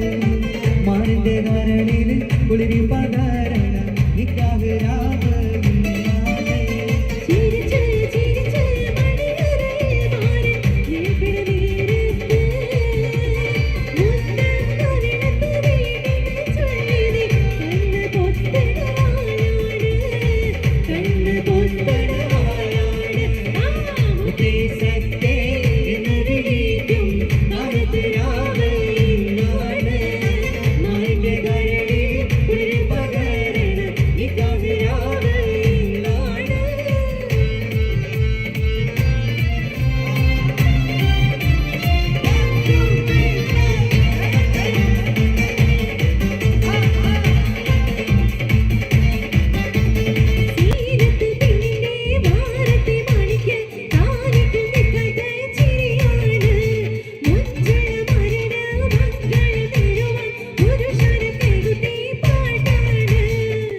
മാറിന്റെ കരളിൽ കുളിരി പകരണ നിക്കാഹ് രാവ് ഇന്നാണ് ഉദ്ദേശത്തെ എന്ന് വിളിക്കും താരത്തുരാവ് ഇന്നാണ് മാറിന്റെ കരളിൽ കുളിരി പകരണ നിക്കാഹ് രാവ് ഇന്നാണ്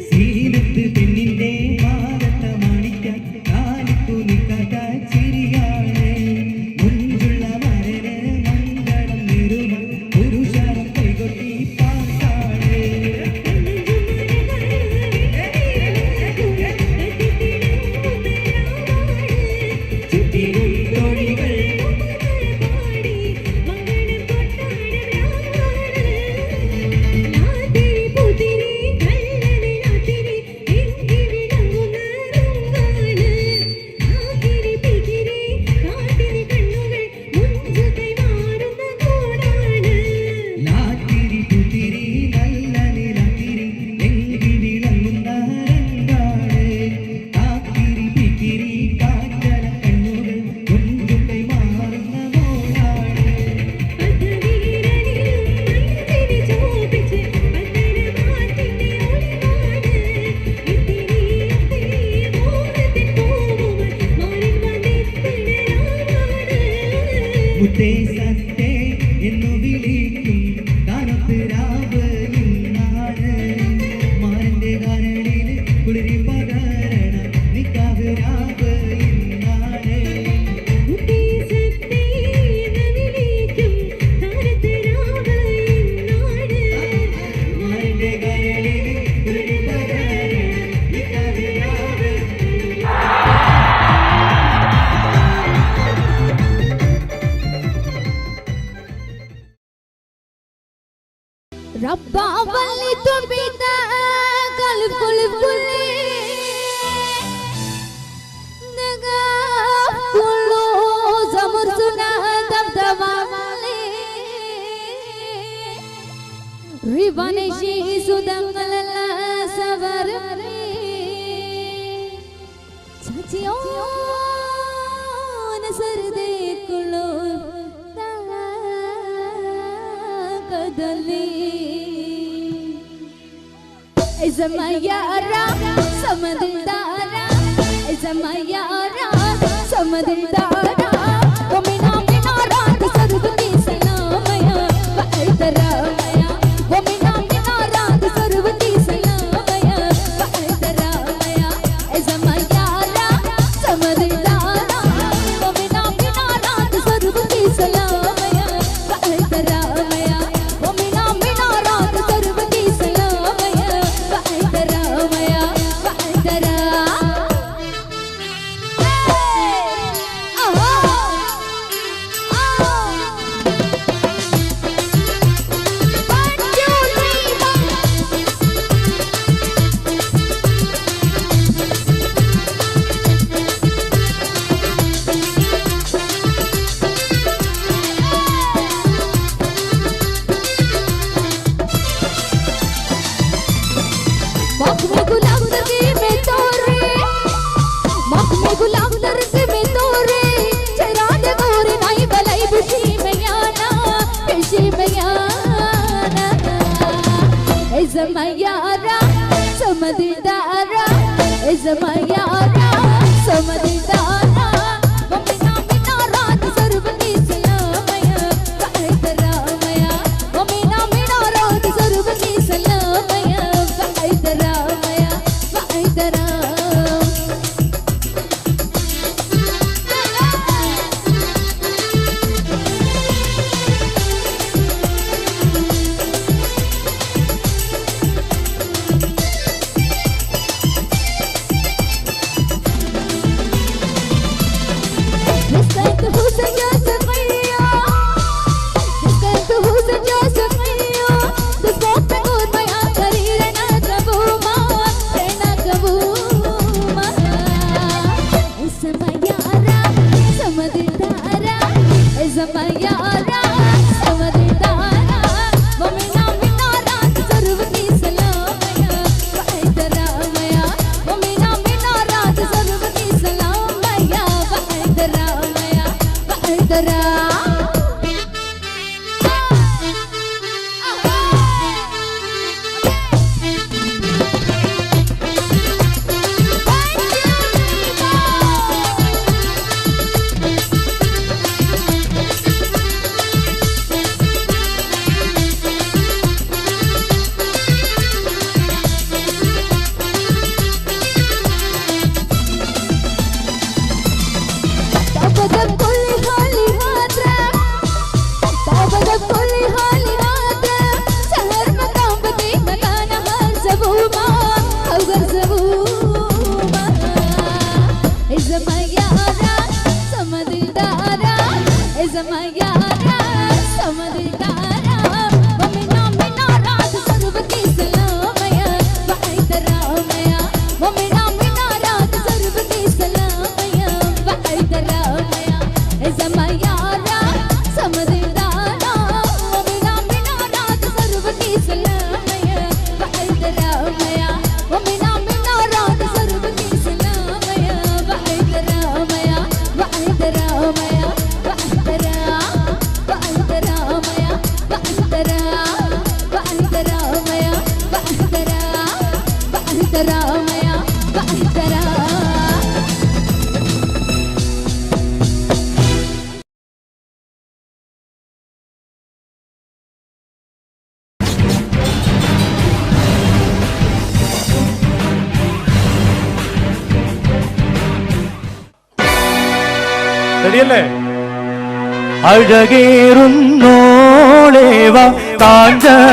സീനത്ത് പെണ്ണിന്റെ മാറത്ത മാണിക്ക കാലിക്കു നിൽക്കാത്ത ചിരിയാണ് മുഞ്ചുള്ള മരന് മംഗളം നിരുമ പുരുഷാരം കൈകൊട്ടി പാട്ടാണ് ചുറ്റിലും തൊഴികൾ ലാത്തിരി പുത്തിരി നല്ല നിലത്തിരി എങ്കി വിളങ്ങുന്ന രംഗാണ് കാത്തിരി പിക്കിരി കാറ്റല കണ്ണുകൾ കൊഞ്ചുകൈ മാറുന്ന മോളാണ് മുത്തേ സത്തേ എന്നു വിളിക്കും കാലത്ത് രാവ് ഇന്നാണ് മാറിന്റെ കരളിൽ കുളിരി പകരണ നിക്കാഹ് രാവ് ഇന്നാണ് മാറിന്റെ കരളിൽ കുളിരി പകരണ നിക്കാഹ് രാവ് ربا وليت بدا قلب قلب كلي نغا كله زمر سنا دبدبا مالي ريباني شي سودم لا صبر چاچيو نظر دے كلو قدلي إذا ما يارا سمد الدارا إذا ما يارا سمد الدارا ومنا منارات سربتي سلاميا وأيتراميا ومنا منارات سربتي سلاميا وأيتراميا إذا ما يارا سمد الدارا ومنا منارات سربتي سلاميا وأيتراميا ومنا منارات سربتي سلاميا وأيتراميا وأيتراميا गुलाम दर्द में तोरे चराद गोरे नाई बलाई बुशी में याना Zamayara, Samadidara, Zamayara, Samadidara, Mamina Minarat, Sarvati Salamaya, Vaidaramaya, Mamina Minarat, Sarvati Salamaya, Vaidaramaya, Vaidaram. അഴകേറുന്നോളേവ കാഞ്ചനാമാല്യം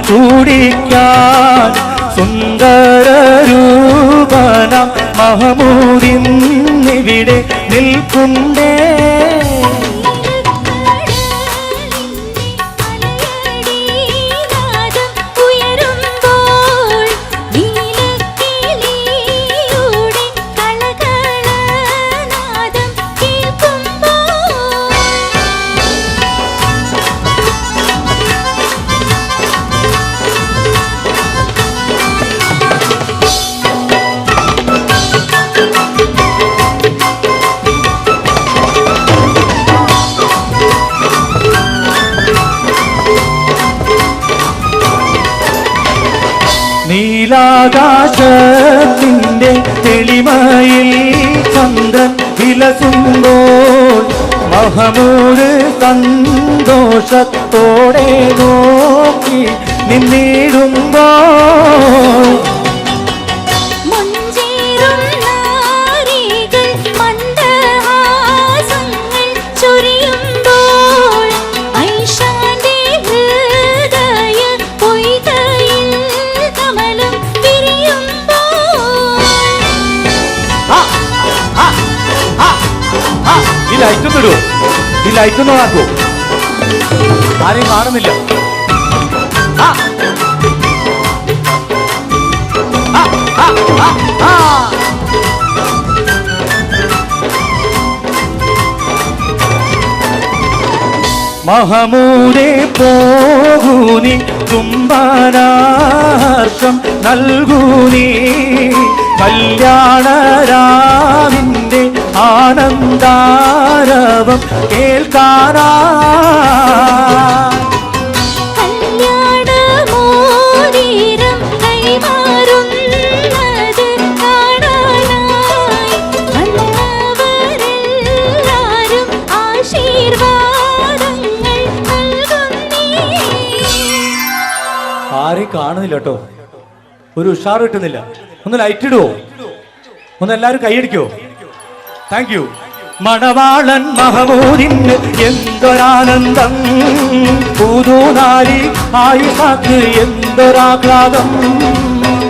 ചൂടിക്കാൻ സുന്ദരരൂപനം മഹമൂദിന്നിവിടെ നിൽക്കുണ്ടേ. നീലാകാശത്തിൻ്റെ തെളിമയിൽ ചന്ദ്രൻ വിലസുമ്പോൾ മഹമൂദ് സന്തോഷത്തോടെ നോക്കി നിന്നിടുമ്പോൾ ഈ ലൈറ്റ് ഒന്ന് നോക്കൂ, ആരെയും കാണുന്നില്ല. മഹമൂദേ പോകൂനി തുമ്പാനാർഷം നൽകൂനി കല്യാണരാവിൻ്റെ ആനന്ദാരവം കേൾക്കാനാ കല്യാണമോതിരം കൈമാറുന്നത് കാണാനായി വന്നവരെല്ലാരും ആശീർവാദങ്ങൾ നൽകുന്നേ. ആരെയും കാണുന്നില്ല കേട്ടോ, ഒരു ഉഷാർ കിട്ടുന്നില്ല. ഒന്ന് ലൈറ്റ് ഇടുവോ? ഒന്ന് എല്ലാവരും കൈയടിക്കോ? Thank you. മണവാളൻ മഹമൂദിന് എന്തൊരാനന്ദം, പുതുനാരി ആയിഷാക്ക് എന്തൊരാഹ്ലാദം.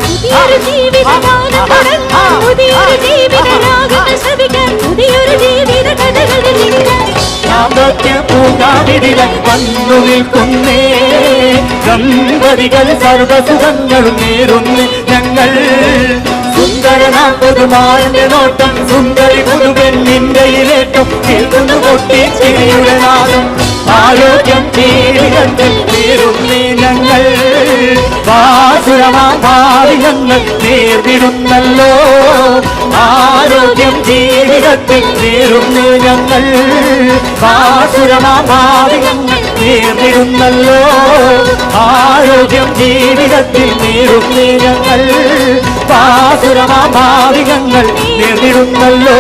പുതിയൊരു ജീവിതകാലം തുടങ്ങാൻ, പുതിയൊരു ജീവിതരാഗങ്ങൾ ശ്രവിക്കാൻ, പുതിയൊരു ജീവിത കഥകൾ രചിക്കാൻ പൂങ്കാവിടിലൻ വന്നു നിൽക്കുന്നേ. ദമ്പതികൾ സർവസുഖങ്ങളും നേരുന്നു ഞങ്ങൾ. സുന്ദരനാം പുതുമാരന്റെ നോട്ടം, സുന്ദരി പുതുപെണ്ണിന്റെ ഇലേറ്റം, കേൾക്കുന്നു പൊട്ടി ചിരിയുടെ നാദം. ആരോഗ്യം ജീവിതത്തിൽ നേരുന്നേ ഞങ്ങൾ. വാസുരമാ ഭാവി ഞങ്ങൾ നേർന്നിടുന്നല്ലോ. ആരോഗ്യം ജീവിതത്തിൽ നേരുന്നേ ഞങ്ങൾ. വാസുരമാ ഭാവി ഞങ്ങൾ നേർന്നിടുന്നല്ലോ. ആരോഗ്യം ജീവിതത്തിൽ നേരുന്നേ ഞങ്ങൾ. വാസുരമാ ഭാവി ഞങ്ങൾ നേർന്നിടുന്നല്ലോ.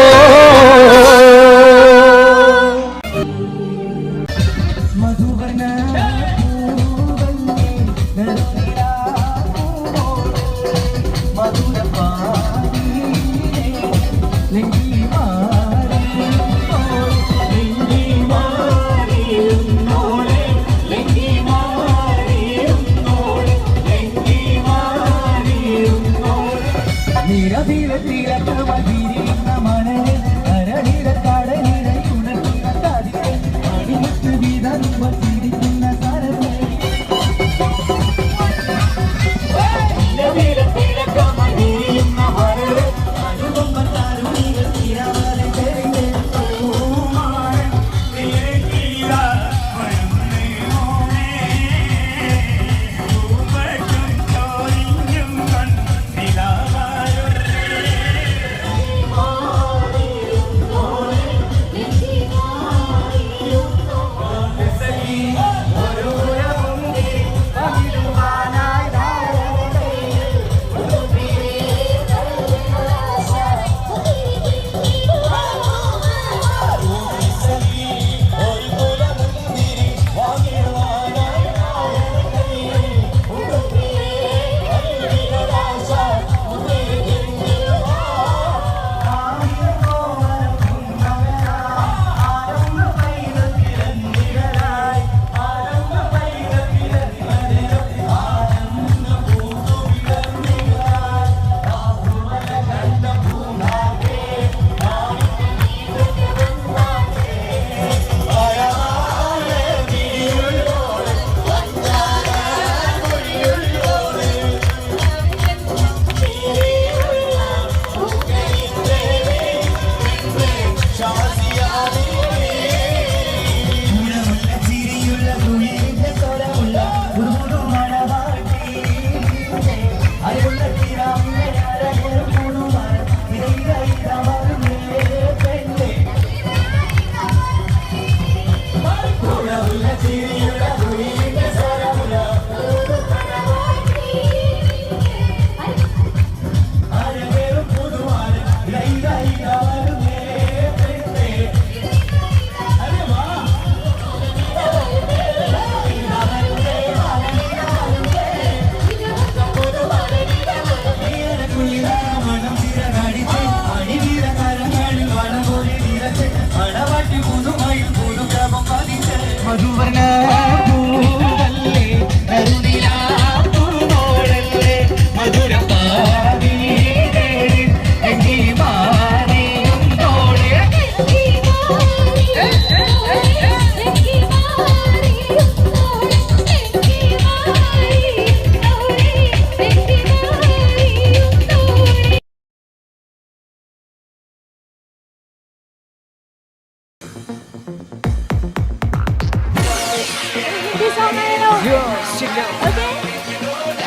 Okay?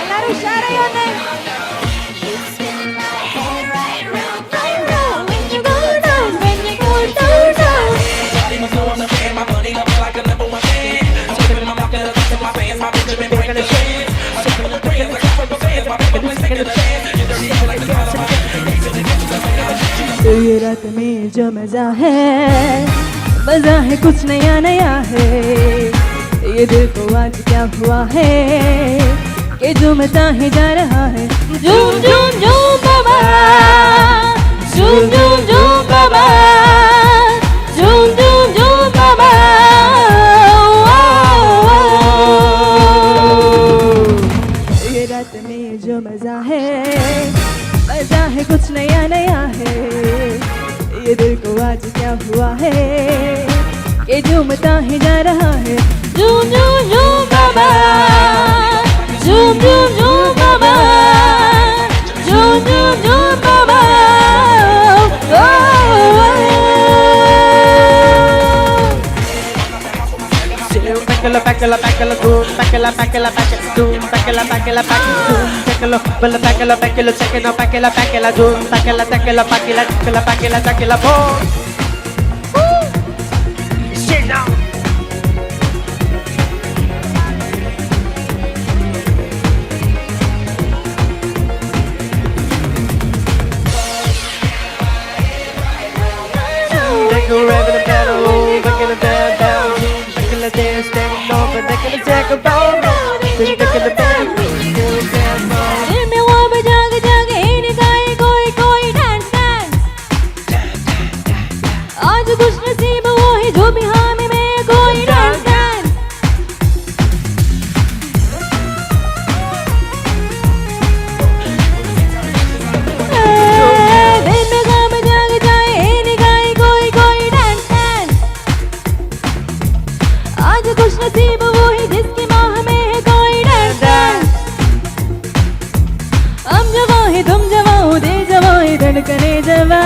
എല്ലാരും ഉഷാറായി വന്നേ. ये रात में जो मजा है कुछ नया नया है। ये दिल को आज क्या हुआ है कि झूमता ही जा रहा है। झूम झूम झूम बाबा, झूम झूम झूम बाबा, झूम झूम झूम बाबा। ये रात में जो मजा है कुछ नया नया है। ये दिल को आज क्या हुआ है कि झूमता ही जा रहा है। झूम झूम झूम बाबा, झूम झूम झूम बाबा, झूम झूम झूम बाबा। Packala, packala, packala, boom, packala, packala, packala, boom, packala, packala, packala, boom, packala, packala, packala, packala, packala, packala, boom, packala, packala, packala, packala, packala, packala, boom. Sit down. Take a rev in the pedal, back in the bed down. They're standing over, they're gonna take a bow. They're gonna bang, दिल में वो भी जाग जाग ही निगाहे कोई कोई dance dance. आज खुश नसीब वो ही जो भी हामी में कोई डांस डांस। दिल में गाम जाग जाए ही निगाहे कोई कोई डांस डांस। आज खुश नसीब वो ही जिसकी माह में है कोई डांस डांस। हम जवां है तुम जवां हो, दिल जवां है धड़कने जवां।